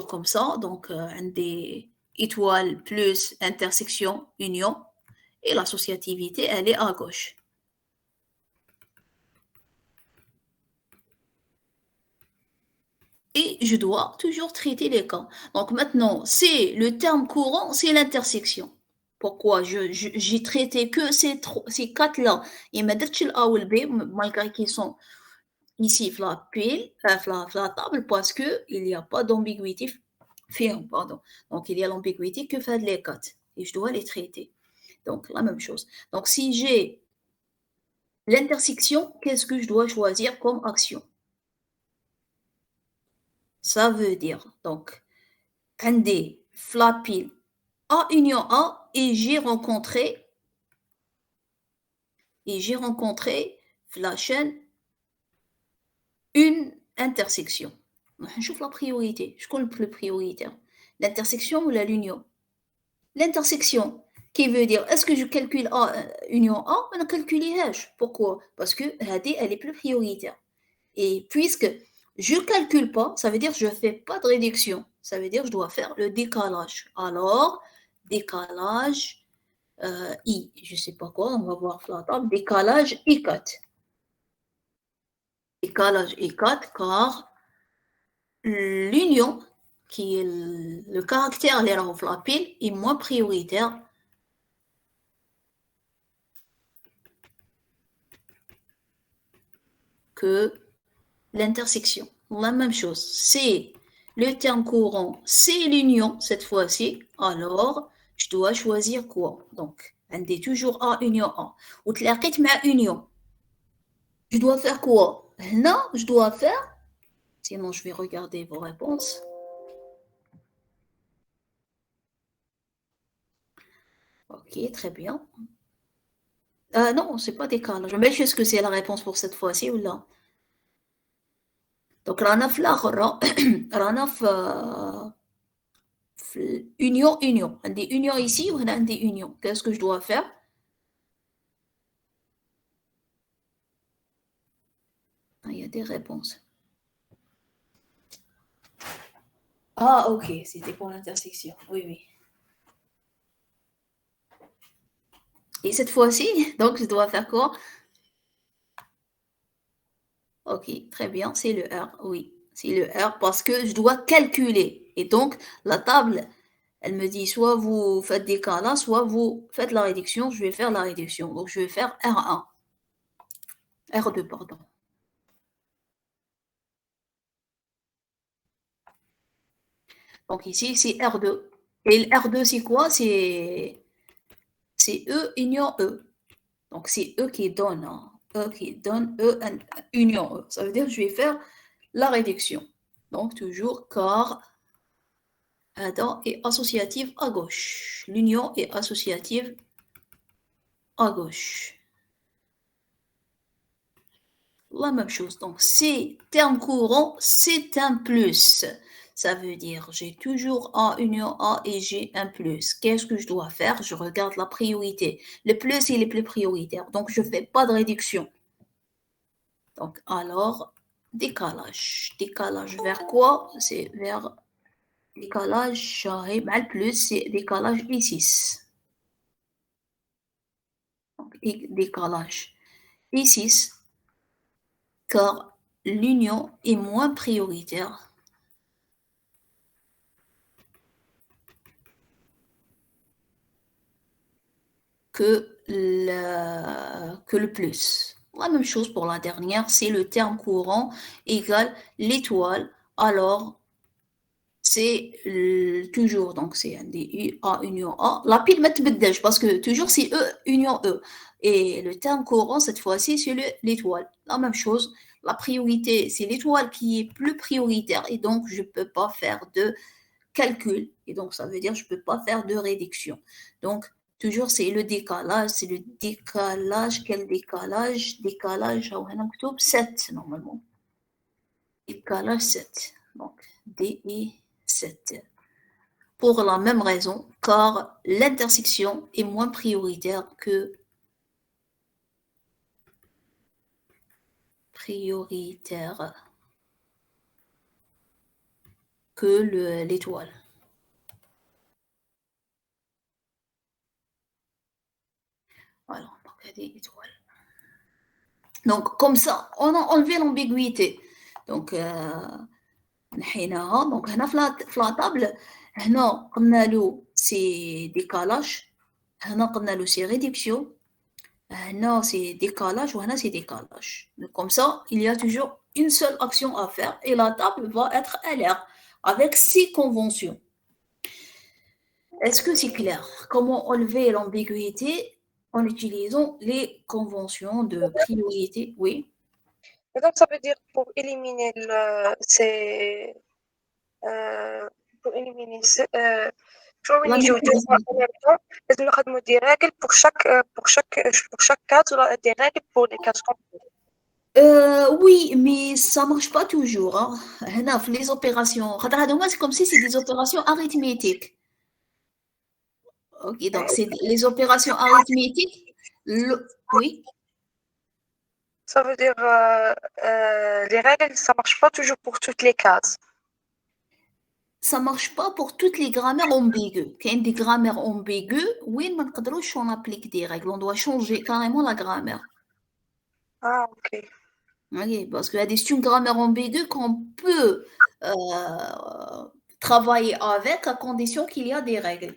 comme ça. Donc, un des étoiles plus intersection union. Et l'associativité, elle est à gauche. Et je dois toujours traiter les cas. Donc maintenant, c'est le terme courant, c'est l'intersection. Pourquoi j'ai traité que ces quatre-là. Et m'a dit A ou le B, malgré qu'ils sont ici, la pile, la table, parce qu'il n'y a pas d'ambiguïté ferme, pardon. Donc il y a l'ambiguïté que fait les quatre. Et je dois les traiter. Donc la même chose. Donc si j'ai l'intersection, qu'est-ce que je dois choisir comme action? Ça veut dire, donc, un des flappil A union A et j'ai rencontré la chaîne une intersection. Je trouve la priorité. Je connais le plus prioritaire. L'intersection ou l'union? L'intersection, qui veut dire, est-ce que je calcule A, union A? On a calculé H. Pourquoi? Parce que elle est plus prioritaire. Et puisque je ne calcule pas, ça veut dire que je ne fais pas de réduction. Ça veut dire que je dois faire le décalage. Alors, décalage I, je ne sais pas quoi, on va voir la table. Décalage I4. Décalage I4 car l'union, qui est le caractère les renflappés, est moins prioritaire que l'intersection. La même chose, c'est le terme courant, c'est l'union cette fois-ci. Alors, je dois choisir quoi? Donc, on est toujours A union A. Ou تلاقيت مع union. Je dois faire quoi? Non, je dois faire. Sinon, je vais regarder vos réponses. Ok, très bien. Non, c'est pas décalage. Mais est-ce que c'est la réponse pour cette fois-ci ou là? Donc, رانا في الآخر رانا في union. عندي union ici وهنا عندي union. Qu'est-ce que je dois faire? Il y a des réponses. Ah, ok, c'était pour l'intersection. Oui, oui. Et cette fois-ci, donc, je dois faire quoi? Ok, très bien, c'est le R, oui. C'est le R parce que je dois calculer. Et donc, la table, elle me dit soit vous faites des cas là, soit vous faites la réduction. Je vais faire la réduction. Donc, je vais faire R1. R2, pardon. Donc, ici, c'est R2. Et le R2, c'est quoi? C'est E union E. Donc, c'est E qui donne, E qui donne E union E. Ça veut dire que je vais faire la réduction. Donc, toujours car Adam est associative à gauche. L'union est associative à gauche. la même chose. Donc, c'est terme courant, c'est un plus. Ça veut dire, j'ai toujours A union A et j'ai un plus. Qu'est-ce que je dois faire? Je regarde la priorité. Le plus, il est plus prioritaire. Donc, je ne fais pas de réduction. Donc, alors, décalage. Décalage vers quoi? C'est vers décalage, mal plus, c'est décalage I6. Donc, décalage I6, car l'union est moins prioritaire que le plus. La même chose pour la dernière, c'est le terme courant égale l'étoile. Alors, c'est toujours, donc c'est un DU A union A. La pile met parce que toujours c'est E union E. Et le terme courant, cette fois-ci, c'est l'étoile. La même chose, la priorité, c'est l'étoile qui est plus prioritaire et donc je ne peux pas faire de calcul. Et donc, ça veut dire que je ne peux pas faire de réduction. Donc, toujours, c'est le décalage. C'est le décalage. Quel décalage? Décalage, 7 normalement. Décalage 7. Donc, DI 7. Pour la même raison, car l'intersection est moins prioritaire que l'étoile. Voilà, donc des étoiles. Donc, comme ça, on a enlevé l'ambiguïté. Donc, نحيناها دونك هنا في لاطابل هنا قلنا له سي ديكالاج هنا قلنا له سي ريدكسيون هنا سي ديكالاج وهنا سي ديكالاج comme ça il y a toujours une seule action à faire et la table va être LR avec 6 conventions. Est-ce que c'est clair? Comment enlever l'ambiguïté en utilisant les conventions de priorité? Oui. Et donc, ça veut dire pour éliminer ces. Pour éliminer La نيجيو deux fois en même temps لازم نخدموا des règles pour chaque case ولا des règles pour les cases complètes. Oui, mais ça marche pas toujours. Hein. هنا في les opérations. C'est comme si c'est des opérations arithmétiques. Ok, donc c'est les opérations arithmétiques. Oui. Ça veut dire les règles, ça marche pas toujours pour toutes les cases. Ça marche pas pour toutes les grammaires ambiguës. Quand il y a des grammaires ambiguës, oui, on applique des règles. On doit changer carrément la grammaire. Ah, ok. Okay, parce qu'il y a des grammaires ambiguës qu'on peut travailler avec à condition qu'il y a des règles.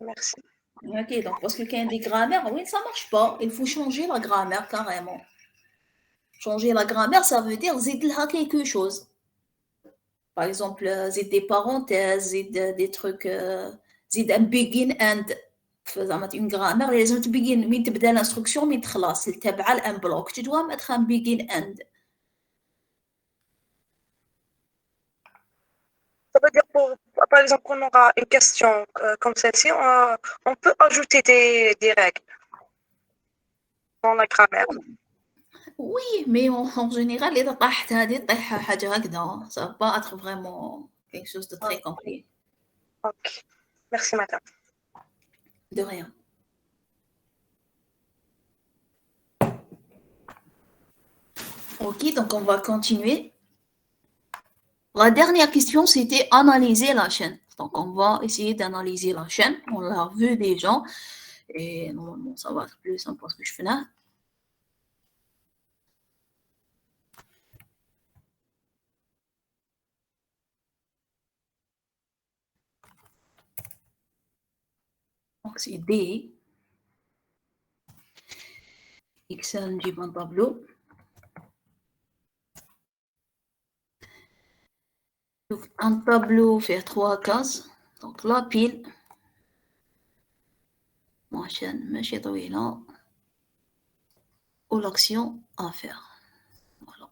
Merci. Ok, donc parce que quand il y a des grammaires, oui, ça marche pas. Il faut changer la grammaire carrément. Changer la grammaire, ça veut dire zidlha quelque chose. Par exemple, zid des parenthèses, zid des trucs, zid un begin end. زعما une grammaire لازم تبين من تبدا l'instruction من تخلص تبع un bloc. Tu dois mettre un begin end. Ça veut dire par exemple, qu'on aura une question comme celle-ci, on peut ajouter des règles dans la grammaire. Oui, mais en général, إذا طاحت هذه طيح حاجة هكذا. Ça va pas être vraiment quelque chose de très compliqué. Ok. Merci, madame. De rien. Ok, donc on va continuer. La dernière question, c'était analyser la chaîne. Donc, on va essayer d'analyser la chaîne. On l'a vu déjà. Et normalement, ça va être plus simple parce que je fais là. Donc, c'est D. XN du bon tableau. Donc, un tableau fait 3 cases. Donc, la pile. Ma chaîne, ماشي طويلة. Ou l'action à faire. Voilà.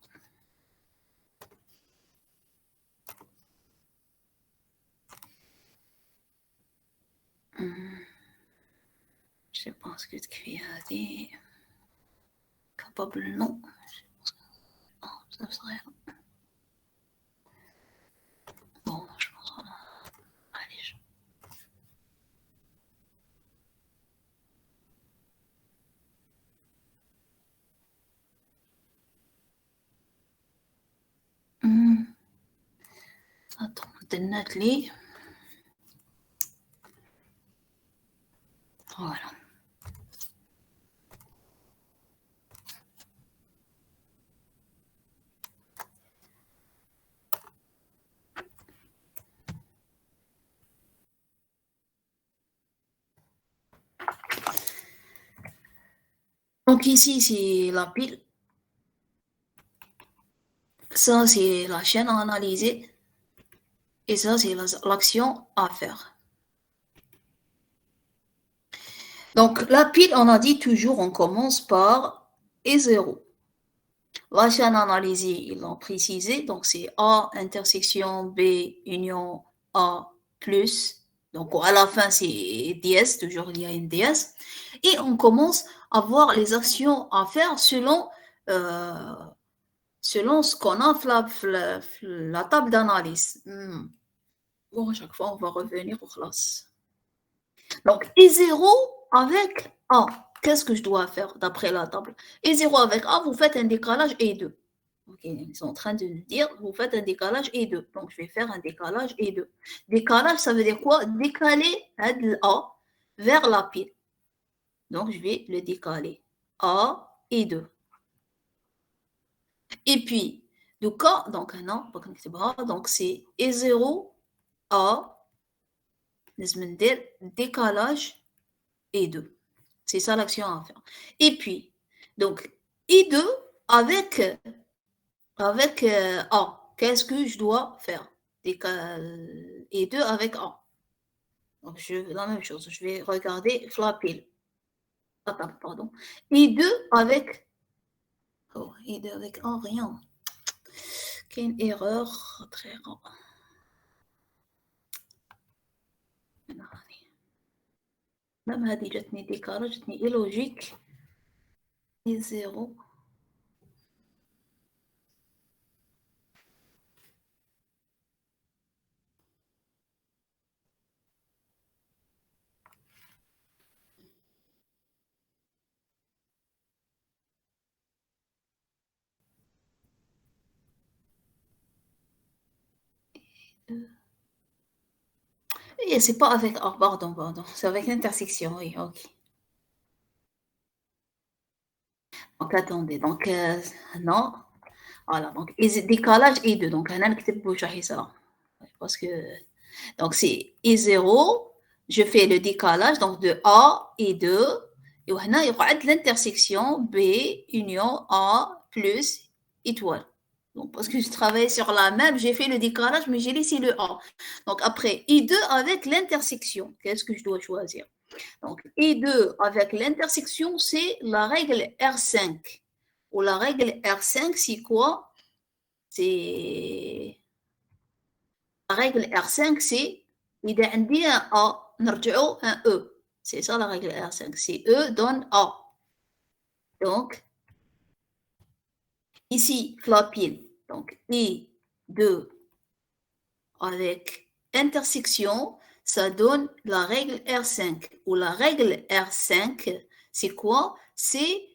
Je pense que tu as dit. pas le nom. Ça serait... Bon, je pense... Allez, Attends, internet لي. Voilà. Donc ici, c'est la pile. Ça, c'est la chaîne à analyser. Et ça, c'est l'action à faire. Donc, la pile, on a dit toujours, on commence par E0. La chaîne analysée, ils l'ont précisé. Donc, c'est A intersection B union A plus. Donc, à la fin, c'est DS. Toujours, il y a une DS. Et on commence à voir les actions à faire selon ce qu'on a la table d'analyse. Bon, à chaque fois, on va revenir aux classes. Donc, E0 avec A. Qu'est-ce que je dois faire d'après la table? E0 avec A, vous faites un décalage E2. Okay, ils sont en train de dire, vous faites un décalage E2. Donc, je vais faire un décalage E2. Décalage, ça veut dire quoi? Décaler A vers la pile. Donc, je vais le décaler. A et 2. Et puis, donc c'est E0 A, décalage E2. C'est ça l'action à faire. Et puis, donc, E2 avec A. Qu'est-ce que je dois faire? E2 avec A. Donc, la même chose. Je vais regarder la pile. Pardon. E2 avec... Oh, E2 avec A, rien. Quelle erreur très rare. Même هذه جاتني décalage, جاتني illogique. E0. Et c'est pas avec... Oh, pardon. C'est avec l'intersection, oui, ok. Donc, attendez. Donc, non. Voilà. Donc, décalage E2. Donc, on a le ça. Parce que... Donc, c'est E0. Je fais le décalage donc de A et 2. Et on a l'intersection B union A plus étoile. Donc, parce que je travaille sur la même, j'ai fait le décalage, mais j'ai laissé le A. Donc, après, I2 avec l'intersection. Qu'est-ce que je dois choisir? Donc, I2 avec l'intersection, c'est la règle R5. Ou la règle R5, c'est quoi? C'est... La règle R5, c'est إذا عندي un A, نرجعو un E. C'est ça la règle R5. C'est E donne A. Donc, ici, la pile. Donc, I2 avec intersection, ça donne la règle R5. Ou la règle R5, c'est quoi? C'est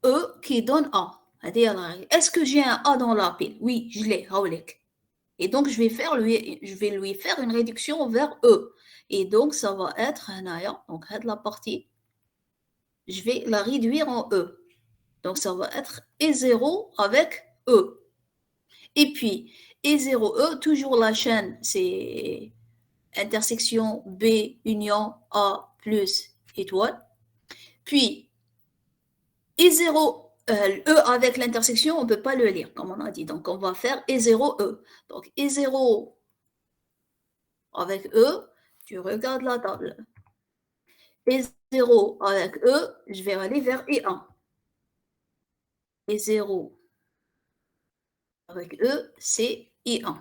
E qui donne A. Est-ce que j'ai un A dans la pile? Oui, je l'ai. Et donc, je vais lui faire une réduction vers E. Et donc, ça va être un aya. Donc, la partie, je vais la réduire en E. Donc, ça va être E0 avec E. Et puis, E0E, toujours la chaîne, c'est intersection B union A plus étoile. Puis, E0, E avec l'intersection, on ne peut pas le lire, comme on a dit. Donc, on va faire E0E. Donc, E0 avec E, tu regardes la table. E0 avec E, je vais aller vers E1. E0 avec E, c'est E1.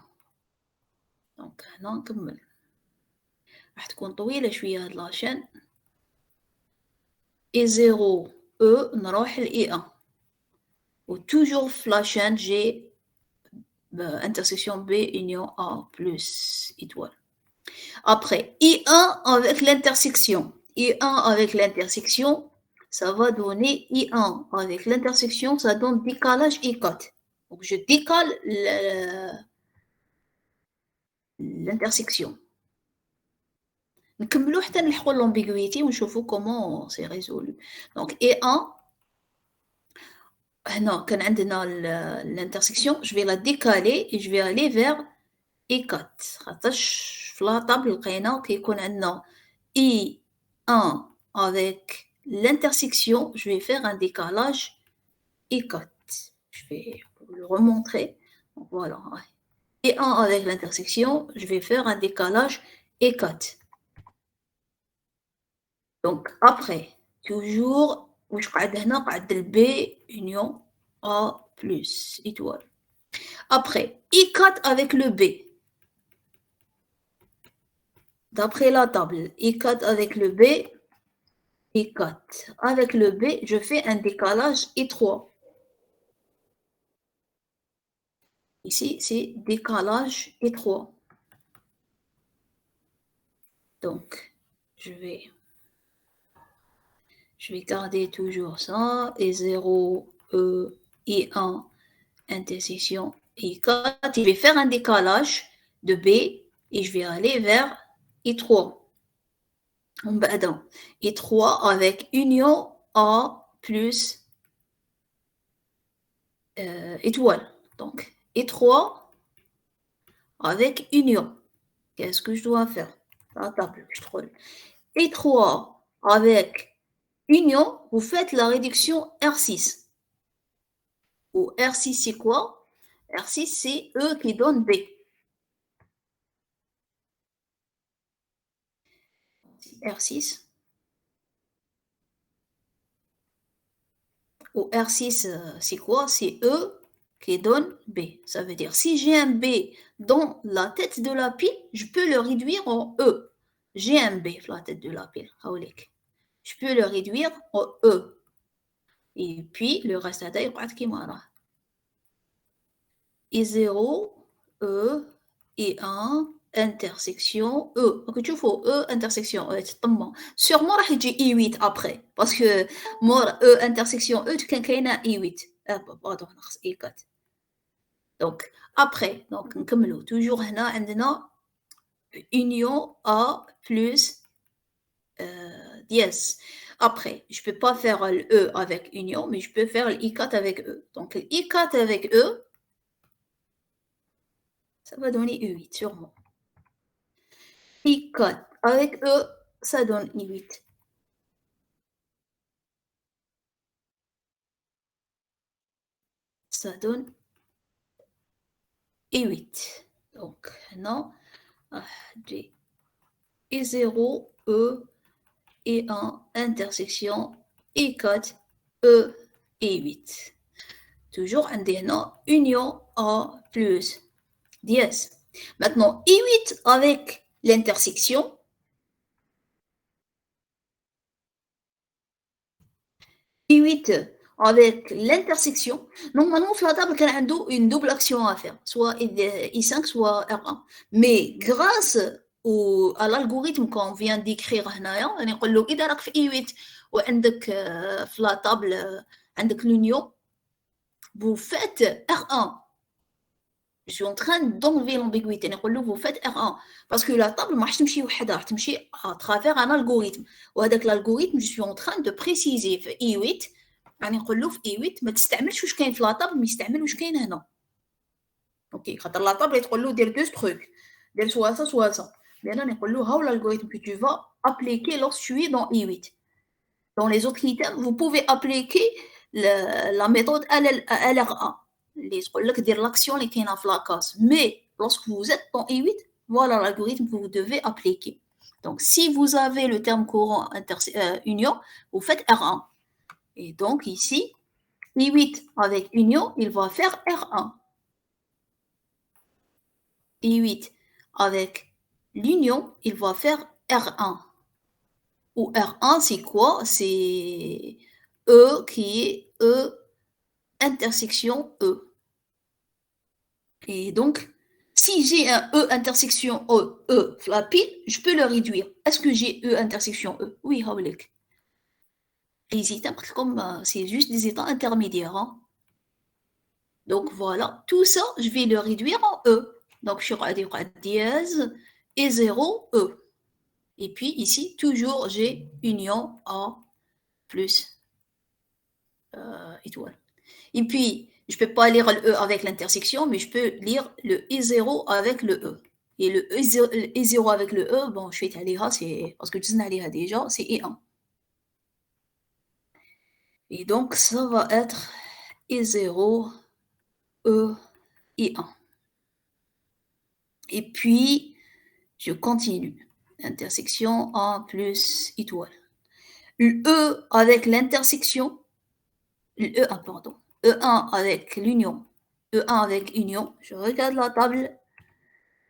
Donc, هنا نكمل. راح تكون طويلة شوية هاد لاشين. E0 E نروح ل E1. Ou toujours la chaîne, j'ai intersection B union A plus étoile. Après, I1 avec l'intersection. I1 avec l'intersection, ça va donner I1 avec l'intersection, ça donne décalage I4. Donc, je décale l'intersection. نكملوا حتى نلحقوا l'ambiguïté ونشوفوا comment c'est résolu. Donc, E1, هنا كان عندنا l'intersection, je vais la décaler et je vais aller vers E4. خاطرش في لا طابل لقينا كيكون عندنا I1 avec l'intersection, je vais faire un décalage E4. Je vais le remontrer. Donc, voilà. E1 avec l'intersection, je vais faire un décalage E4. Donc, après, toujours, واش قاعد هنا قاعد B union A plus étoile. Après, I4 avec le B. D'après la table, I4 avec le B, I4 avec le B, je fais un décalage I3. Ici, c'est décalage I3. Donc, je vais garder toujours ça. Et 0, E, I1, intersection I4. Je vais faire un décalage de B et je vais aller vers I3. I3 avec union A plus étoile. Donc, I3 avec union. Qu'est-ce que je dois faire? La table, je trouve. I3 avec union, vous faites la réduction R6. Ou R6, c'est quoi? R6, c'est E qui donne B. R6. Ou R6, c'est quoi? C'est E qui donne B. Ça veut dire, si j'ai un B dans la tête de la pile, je peux le réduire en E. J'ai un B dans la tête de la pile. Je peux le réduire en E. Et puis, le reste, il y a I0, E, I1, intersection E. Donc, tu vois, E, intersection E. Sûrement, il y a I8 après. Parce que, moi, E, intersection E, tu peux I8. Pardon, I4. Donc, après, donc, toujours, on a union A plus dièse. Après, je ne peux pas faire le E avec union, mais je peux faire le I4 avec E. Donc, le I4 avec E, ça va donner E8, sûrement. I4 avec E, ça donne I8. Ça donne I8. Donc, non. J'ai I0, E, I1, intersection, I4, E, I8. Toujours un union A plus dièse. Maintenant, I8 avec l'intersection. I8 avec l'intersection. Normalement, la table a une double action à faire, soit I5, soit R1. Mais grâce à l'algorithme qu'on vient d'écrire, on dit إذا راك في I8 وعندك في la table عندك l'union, vous faites R1. Je suis en train d'enlever l'ambiguïté. Vous faites R1. Parce que la table, je تمشي à travers un algorithme. وهذاك l'algorithme, je suis en train de préciser في I8. يعني نقول له في I8 ما تستعملش واش كاين في لا طابل، ما يستعمل واش كاين هنا. اوكي، خاطر لا طابل تقول له دير دو ستروك، دير سوا سا سوا سا. Mais on نقول له هاو l'algorithme que tu vas appliquer lorsque tu es dans I8. Dans les autres critères, vous pouvez appliquer la méthode LR1. اللي تقول لك دير l'action اللي كاينه في la case. Mais lorsque vous êtes dans I8, voilà l'algorithme que vous devez appliquer. Donc si vous avez le terme courant union, vous faites R1. Et donc ici, I8 avec union, il va faire R1. I8 avec l'union, il va faire R1. Ou R1, c'est quoi? C'est E qui est E intersection E. Et donc, si j'ai un E intersection E, la pile, je peux le réduire. Est-ce que j'ai E intersection E? Oui, Hawlek. Les états, comme c'est juste des états intermédiaires. Hein. Donc voilà, tout ça, je vais le réduire en E. Donc, je vais dire dièse et 0, E. Et puis ici, toujours, j'ai union A plus étoile. Et puis, je ne peux pas lire le E avec l'intersection, mais je peux lire le I0 avec le E. Et le I0 avec le E, bon, je vais aller là, c'est parce que tu sais aller déjà, c'est I1. Et donc, ça va être I0, E, I1. Et puis, je continue. Intersection A plus étoile. Le E avec l'intersection, le E1, pardon. E1 avec l'union. E1 avec union. Je regarde la table.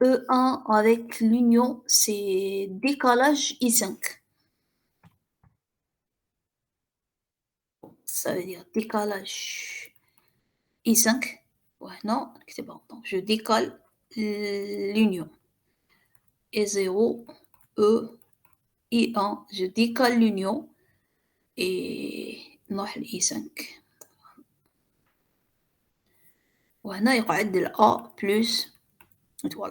E1 avec l'union, c'est décalage I5. Ça veut dire décalage I5. Ouais, non, c'est bon. Donc, je décale l'union. E0, E, I1. Je décale l'union. Et non, I5. وهنا يقعد ال A plus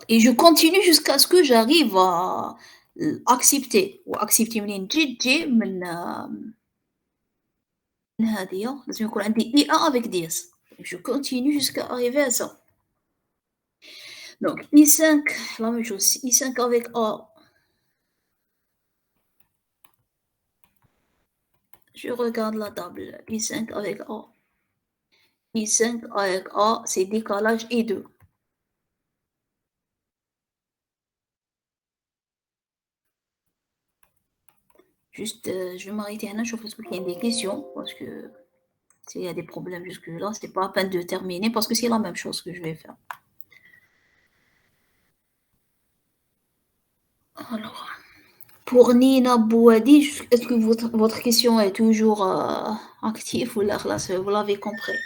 et je continue jusqu'à ce que j'arrive à accepter وaccepter منين تجي من هذه لازم يكون عندي I1 avec DS. Je continue jusqu'à arriver à ça. Donc I5, la même chose, I5 avec A. Je regarde la table, I5 avec A. I5 avec A, c'est décalage I2. Juste, je vais m'arrêter là, je pense qu'il y a des questions, parce que s'il y a des problèmes jusque-là, c'est pas à peine de terminer, parce que c'est la même chose que je vais faire. Alors, pour Nina Bouadi, est-ce que votre question est toujours active ou là, vous l'avez compris?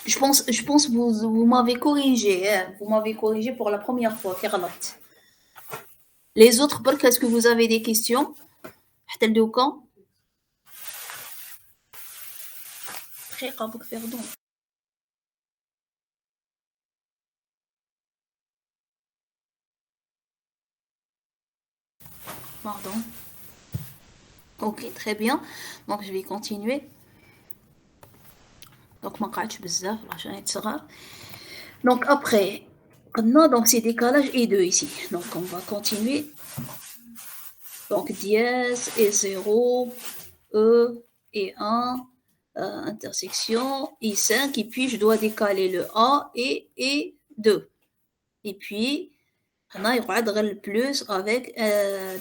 Je pense que vous m'avez corrigé. Hein. Vous m'avez corrigé pour la première fois, Carlotte. Les autres, est-ce que vous avez des questions? Pardon. Ok, très bien. Donc, je vais continuer. Donc, donc après, maintenant, donc c'est décalage E2 ici. Donc, on va continuer. Donc, dièse et 0, E et 1, intersection, I5, et puis je dois décaler le A et 2. Et puis, on a le plus avec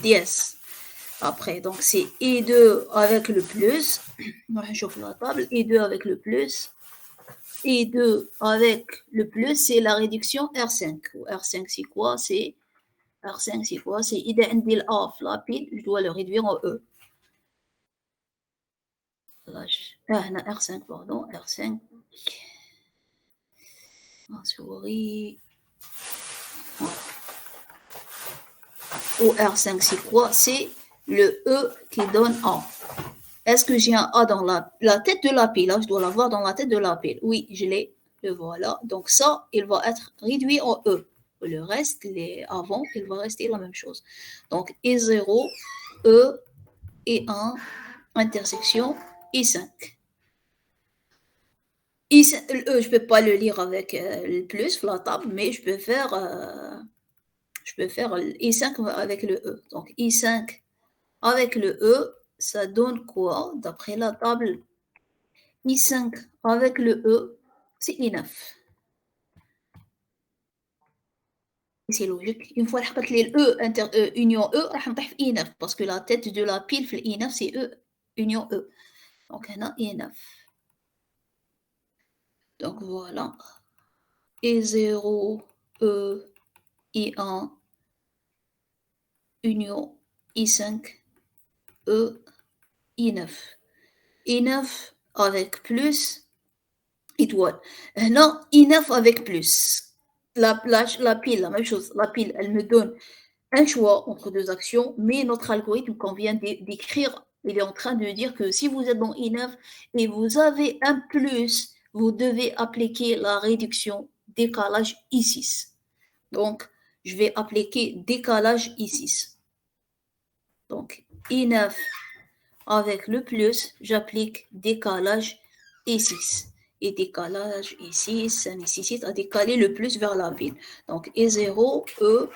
dièse. Après, donc c'est E2 avec le plus. Je fais la table. E2 avec le plus. E2 avec le plus, c'est la réduction R5. R5, c'est quoi? C'est R5, c'est quoi? C'est idée indil A, la pile, je dois le réduire en E. R5, pardon, R5. En souris. Au R5, c'est quoi? C'est le E qui donne A. Est-ce que j'ai un A dans la tête de la pile? Là, je dois l'avoir dans la tête de la pile. Oui, je l'ai. Le voilà. Donc ça, il va être réduit en E. Le reste, les avant, il va rester la même chose. Donc E0, E, E1, intersection, I5. Je ne peux pas le lire avec le plus, la table, mais je peux faire I5 avec le E. Donc I5 avec le E, ça donne quoi d'après la table? I5 avec le E, c'est I9. C'est logique. Une fois que les E, union E, on va I9 parce que la tête de la pile, I9, c'est E, union E. Donc, on a I9. Donc, voilà. E0, E, I1, union I5, E, I9. I9 avec plus, étoile. Non, I9 avec plus. La pile, la même chose. La pile, elle me donne un choix entre deux actions, mais notre algorithme qu'on vient d'écrire, il est en train de dire que si vous êtes dans I9 et vous avez un plus, vous devez appliquer la réduction décalage I6. Donc, je vais appliquer décalage I6. Donc, I9 avec le plus, j'applique décalage I6. Et décalage I6, ça nécessite à décaler le plus vers la pile. Donc, I0, E,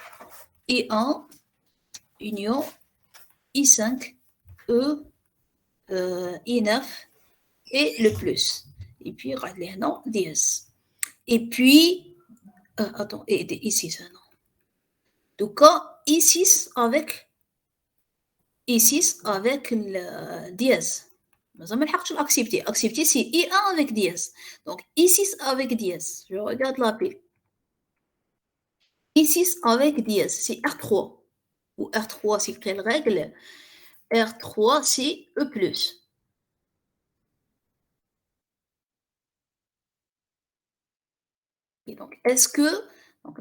I1, union, I5, E, I9 et le plus. Et puis, non, DS. Et puis, attends, et I6, non. Donc, I6 avec le dièse. Mais ça ne marche pas l'accepter. Accepter, c'est I1 avec dièse. Donc, I6 avec dièse. Je regarde la pile. I6 avec dièse, c'est R3. Ou R3, c'est quelle règle? R3, c'est E+. Et donc, est-ce que... Donc,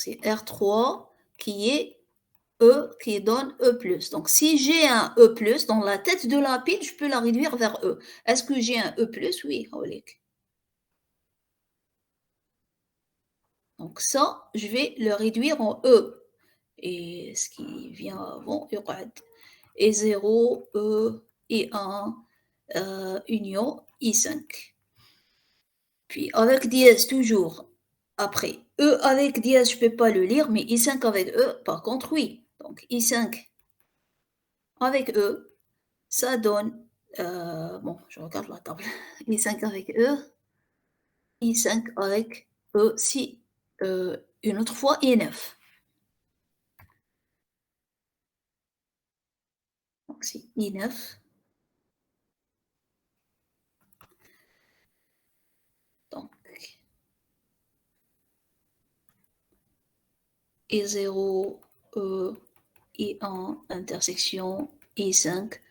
c'est R3 qui est E qui donne E+. Donc, si j'ai un E+, dans la tête de la pile, je peux la réduire vers E. Est-ce que j'ai un E+? Oui, Olik. Donc, ça, je vais le réduire en E. Et ce qui vient avant, il y aura E0, E, I1, union, I5. Puis, avec dièse, toujours. Après, E avec dièse, je ne peux pas le lire, mais I5 avec E, par contre, oui. Donc, I5 avec E, ça donne, bon, je regarde la table, I5 avec E, I5 avec E, si, une autre fois, I9. Donc, c'est I9. Donc, I0, E, I1, intersection, I5,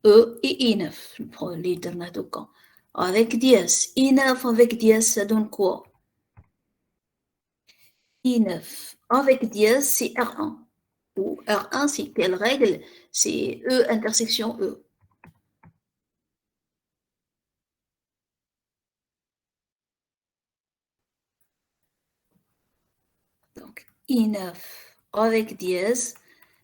E et I9. Je prends les deux cas. Avec dièse. I9 avec dièse, ça donne quoi? I9 avec dièse, c'est R1. Ou R1, c'est quelle règle? C'est E intersection E. Donc, I9 avec dièse,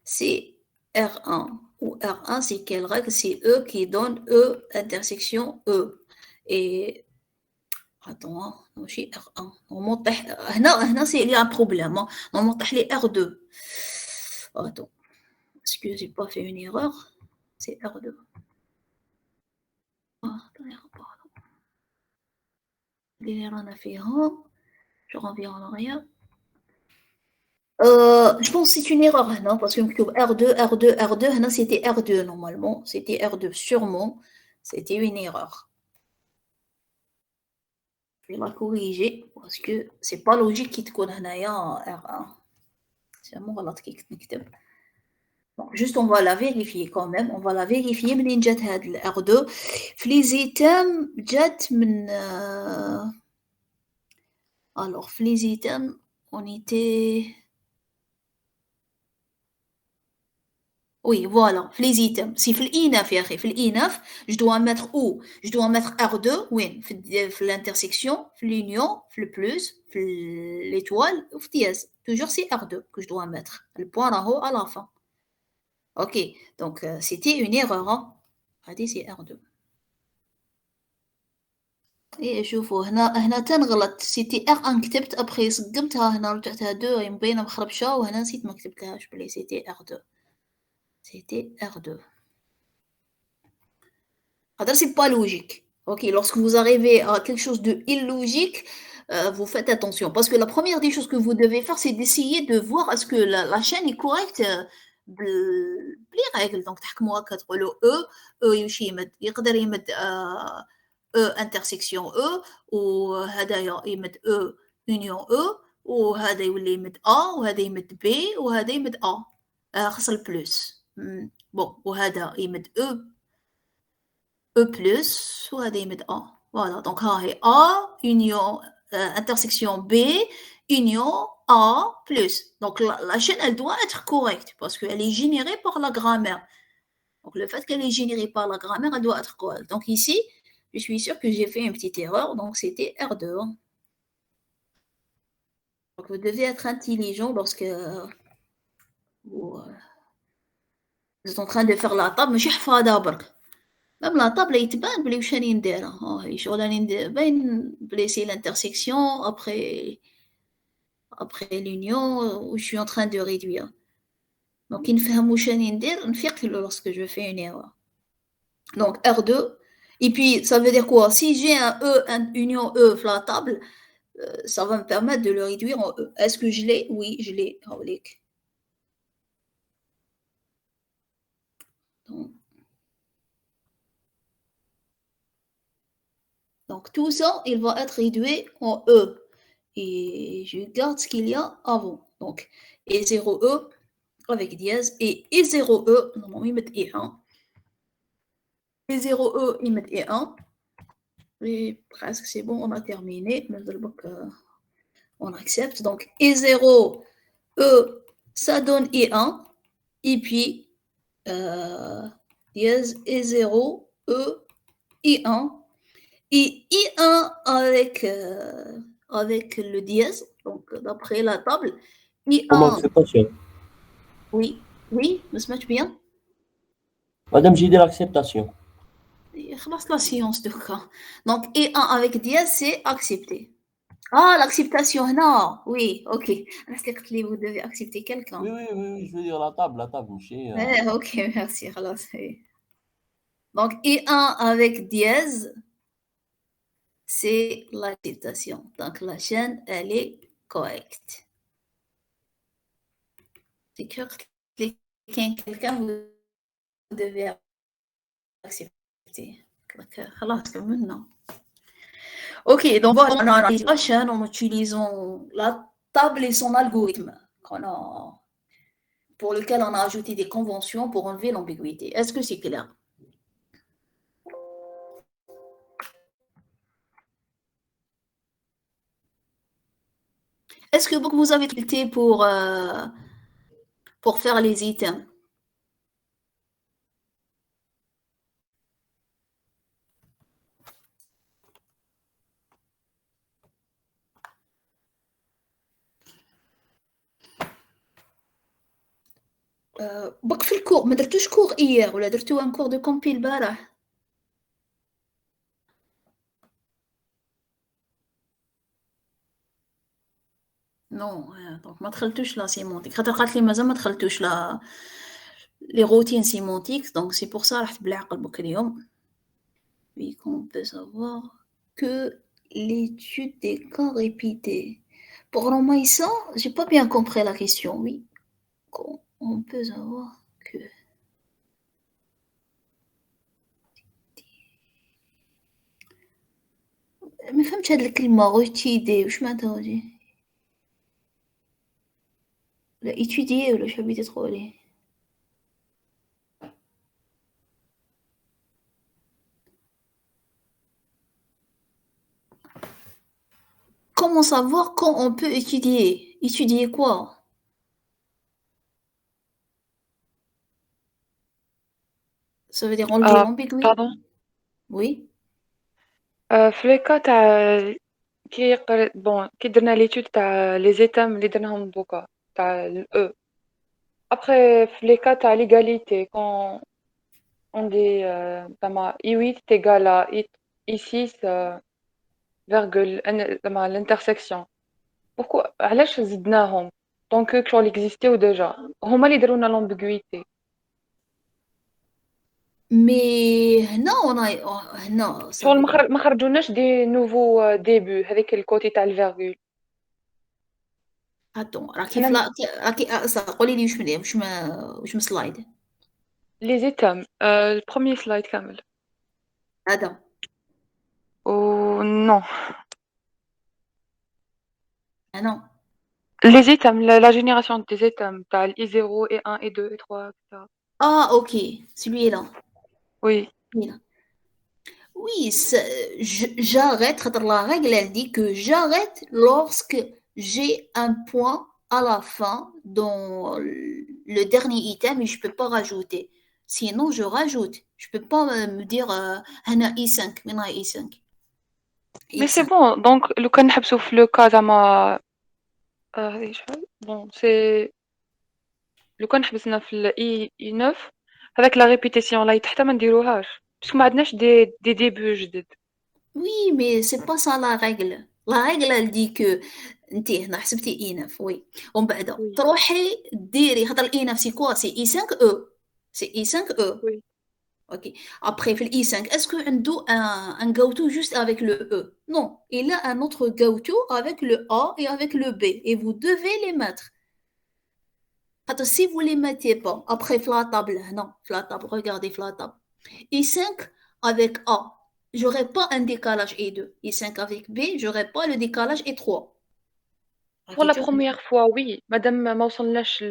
c'est R1. Ou R1, c'est quelle règle? C'est E qui donne E intersection E. Et attends, ماشي R1. هنا c'est il y a un problème. On monte les R2. Attends. Est-ce que j'ai pas fait une erreur? C'est R2. On a fait un. Je reviens en arrière. Je pense que c'est une erreur, non? Parce que R2, R2, R2, c'était R2 normalement. C'était R2, sûrement. C'était une erreur. Je vais la corriger parce que c'est pas logique qu'il te connaisse R1. C'est vraiment غلط كي نكتب. Bon, juste on va la vérifier quand même. On va la vérifier. منين جات هاد R2 في les items جات من alors في les items on était oui voilà في les items si في الI9 يا أخي في الI9 je dois mettre où je dois mettre R2 وين في l'intersection في l'union في le plus في l'étoile وفي dièse toujours c'est R2 que je dois mettre le point راهو à la fin. Ok, donc c'était une erreur. Hein. c'est R2. Et شوفوا هنا تنغلط سيتي R1 كتبت ابخي صقمتها هنا رجعتها 2 مبينه مخربشه وهنا نسيت ما كتبتهاش بلي سيتي R2. C'était R2. Alors c'est pas logique. Ok, lorsque vous arrivez à quelque chose de illogique, vous faites attention parce que la première des choses que vous devez faire, c'est d'essayer de voir est-ce que la chaîne est correcte. بلي ريغل دونك تحكموا هكا تقولوا او يمشي يمد يقدر يمد او انترسيكسيون او وهدايا يمد او يونيون او وهذا يولي يمد A وهذا يمد B وهذا يمد A خاص البلوس بون وهذا يمد E plus وهذا يمد A voilà donc ها هي A union intersection B union A plus donc la chaîne elle doit être correcte parce qu'elle est générée par la grammaire donc le fait qu'elle est générée par la grammaire elle doit être correcte donc ici je suis sûre que j'ai fait une petite erreur donc c'était R2 donc vous devez être intelligent lorsque vous êtes en train de faire la table ماشي حفاظة برك même la table يتبان بلي واش راني نديرها هي شغل راني ندير باين بلي سي l'intersection après l'union où je suis en train de réduire donc كي نفهم واش راني ندير نفيق lorsque je fais une erreur donc R2 et puis ça veut dire quoi si j'ai un E un union E sur la table ça va me permettre de le réduire en E est-ce que je l'ai oui je l'ai donc tout ça il va être réduit en E et je garde ce qu'il y a avant donc E0E avec dièse et E0E normalement ils mettent E1 E0E ils mettent E1 et presque c'est bon on a terminé on accepte donc E0E ça donne E1 et puis dièse E0E I1 et I1 avec le dièse donc d'après la table Comme I1 acceptation. oui ما سمعتش bien Madame, j'ai dit l'acceptation. خلاص la science de cas donc I1 avec dièse c'est accepté l'acceptation هنا oui ok parce que vous devez accepter quelqu'un Oui, je veux dire la table, monsieur. ok merci خلاص donc I1 avec dièse c'est l'acceptation donc la chaîne elle est correcte c'est que quelqu'un vous devez accepter خلاص كملنا ok donc voilà on analyse la chaîne en utilisant la table et son algorithme pour lequel on a ajouté des conventions pour enlever l'ambiguïté est-ce que c'est clair est-ce que vous avez tilté pour faire les items بق في الكور ما درتوش كور ايير ولا درتو ان كور دو كومبي البارح نو دونك ما دخلتوش لا سيمونتيك خاطر قالت لي مازال ما دخلتوش لا لي روتين سيمونتيك دونك سي بور سا رحت بالعقل بك اليوم oui qu'on peut savoir que l'étude des cas répétés pour Romaïssa j'ai pas bien compris la question oui on peut savoir que ما فهمتش هاد الكلمة روتيدي واش معناتها هادي لا étudier ولا واش حبيتي تقولي comment savoir quand on peut étudier étudier quoi ça veut dire enlever l'ambiguïté pardon oui في لي كا تاع كي درنا ليتود تاع لي زيتام اللي درناهم دوكا تاع الاو ابخي في لي كا تاع ليغاليتي كون on dit زعما I8 est égal à I6 virgule زعما l'intersection pourquoi علاش زدناهم donc كشغل existaient déjà هما اللي دارونا l'ambiguïté mais هنا on a هنا شغل ما خرجوناش دي نوفو ديبي هذيك الكوتي تاع الفيرغول attends راكي قولي لي واش من سلايد لي زيتام البروميير سلايد كامل هذا او نو non Les items, la génération des items, t'as I0 et 1 et 2 et 3, etc. Ah, ok, celui-là. Oui. Celui-là. Oui, j'arrête. La règle, elle dit que j'arrête lorsque j'ai un point à la fin dans le dernier item et je peux pas rajouter. Sinon, je rajoute. Je peux pas me dire Hana I5, Mina I5. Mais c'est X5. bon, donc le cas نحبسو في le cas زعما هذه شحال bon c'est لو كان حبسنا في ال I9 هذاك la répétition لا حتى ما نديروهاش باسكو ما عندناش دي ديبي جدد. Oui, mais c'est pas ça la règle. La règle, elle dit que انت هنا حسبتي I9 وي ومن بعد Oui, تروحي ديري خاطر I9 سي كوا سي I5E سي I5E. oui. Ok. Après, le I5, est-ce qu'il y a un go-to juste avec le E? Non. Il a un autre go-to avec le A et avec le B. Et vous devez les mettre. Attends, si vous ne les mettez pas, après, la table, non, la table, regardez la table. I5 avec A, j'aurai pas un décalage E2. I5 avec B, j'aurai pas le décalage E3. Pour Ok, la première fois oui مادام ما وصلناش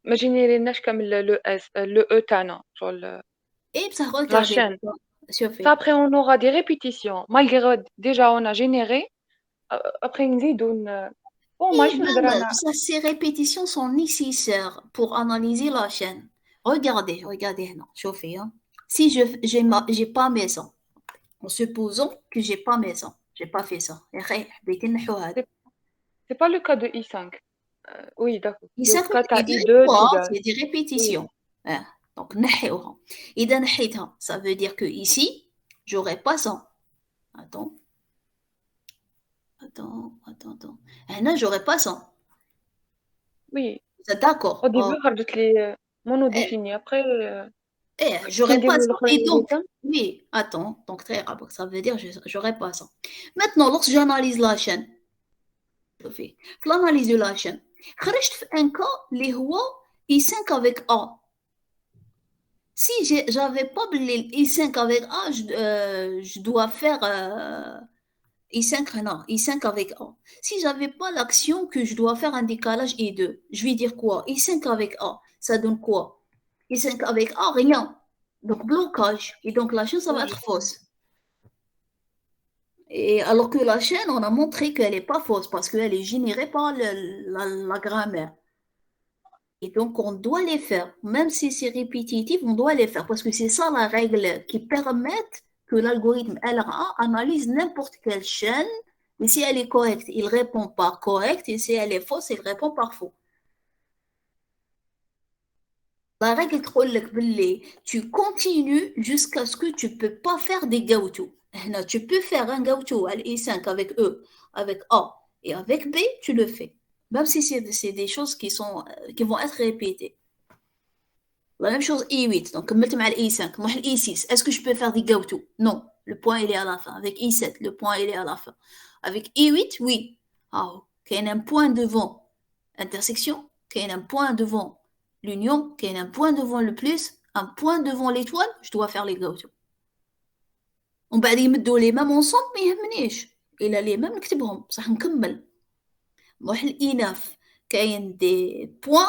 ما جينيريناش كامل le S le E تاعنا شغل et ça, la regardez. chaîne. Ça Chauffez. après on aura des répétitions malgré déjà on a généré après نزيدو bon Et ماشي نهضر même انا ces répétitions sont nécessaires pour analyser la chaîne. Regardez, non, chauffez. Hein. Si je j'ai pas mes sons, en supposant que j'ai pas mes sons, j'ai pas fait ça. c'est c'est pas le cas de I5. Oui d'accord Il le s'appelle cas تاع il a I2 quoi? تزيدها. C'est des Oui. répétitions. Ah, donc نحيوها. إذا نحيتها, ça veut dire que ici, j'aurai pas ça. Attends. Là, j'aurai pas ça. Oui C'est au d'accord. début خرجت لي mono Eh, défini après كي j'aurais pas نديرو ça. Et الاخرين donc, item oui, attends, donc très rapide, ça veut dire que j'aurais pas ça. Maintenant, lorsque j'analyse la chaîne, je fais l'analyse de la chaîne. خرجت في un cas اللي هو I5 avec A. Si j'avais pas les I5 avec A, je dois faire I5, non, I5 avec A. Si j'avais pas l'action que je dois faire un décalage I2, je vais dire quoi? I5 avec A, ça donne quoi? I5 avec A, rien. Donc blocage. Et donc la chaîne, ça va oui être fausse. Et alors que la chaîne, on a montré qu'elle n'est pas fausse parce qu'elle est générée par la grammaire. Et donc, on doit les faire. Même si c'est répétitif, on doit les faire parce que c'est ça la règle qui permet que l'algorithme LRA analyse n'importe quelle chaîne. Et si elle est correcte, il répond par correct. Et si elle est fausse, il répond par faux. La règle tu continues jusqu'à ce que tu ne peux pas faire des go-to. Tu peux faire un go-to à l'I5 avec E, avec A et avec B, tu le fais. Même si c'est des choses qui vont être répétées. La même chose I8, donc comme I5, moi I6, est-ce que je peux faire des go-to? Non, le point il est à la fin. Avec I7, le point il est à la fin. Avec I8, oui. Ah, qu'il y a un point devant intersection, qu'il y a un point devant l'union, qu'il y a un point devant le plus, un point devant l'étoile, je dois faire les go-to. ومن بعد يمدوا لي مام ensemble ما يهمنيش الى لي مام نكتبهم بصح نكمل موح الاناف كاين دي بوين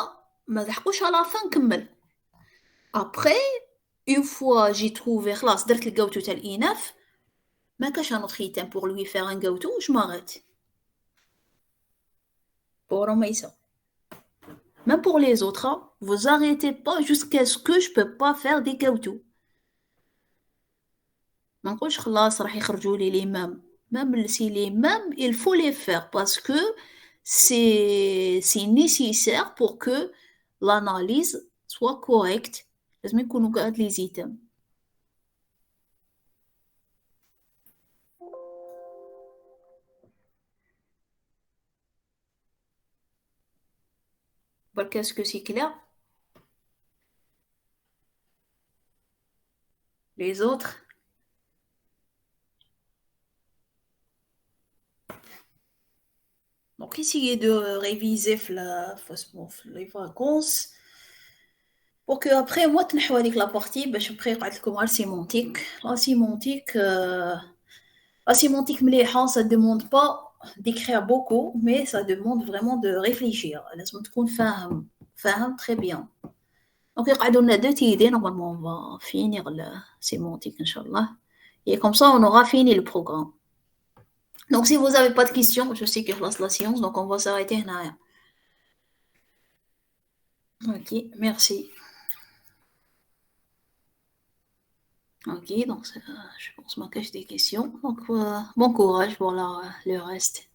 ما لحقوش على فان نكمل après une fois j'ai trouvé خلاص درت الجوتو تاع الاناف ما كاش un autre item pour lui faire un go-to je m'arrête pour Romaïsa même pour les autres hein, vous arrêtez pas jusqu'à ce que je peux pas faire des go-to ما نقولش خلاص راح يخرجوا لي les mêmes même si les mêmes il faut les faire parce que c'est nécessaire pour que l'analyse soit correcte لازم يكونوا قاعد les items qu'est-ce que c'est clair les autres donc essayez de réviser les vacances pour que après moi تنحو هذيك la partie باش après يقعد لكم la sémantique مليحة ça demande pas d'écrire beaucoup, mais ça demande vraiment de réfléchir. لازم تكون فاهم très bien. Donc, يقعدوا لنا 2 idées. Normalement, on va finir le sémantique, Inch'Allah. Et comme ça, on aura fini le programme. Donc, si vous n'avez pas de questions, je sais que c'est la science, donc on va s'arrêter là. Ok, merci. Ok, donc je pense que j'ai des questions. Donc, bon courage pour le reste.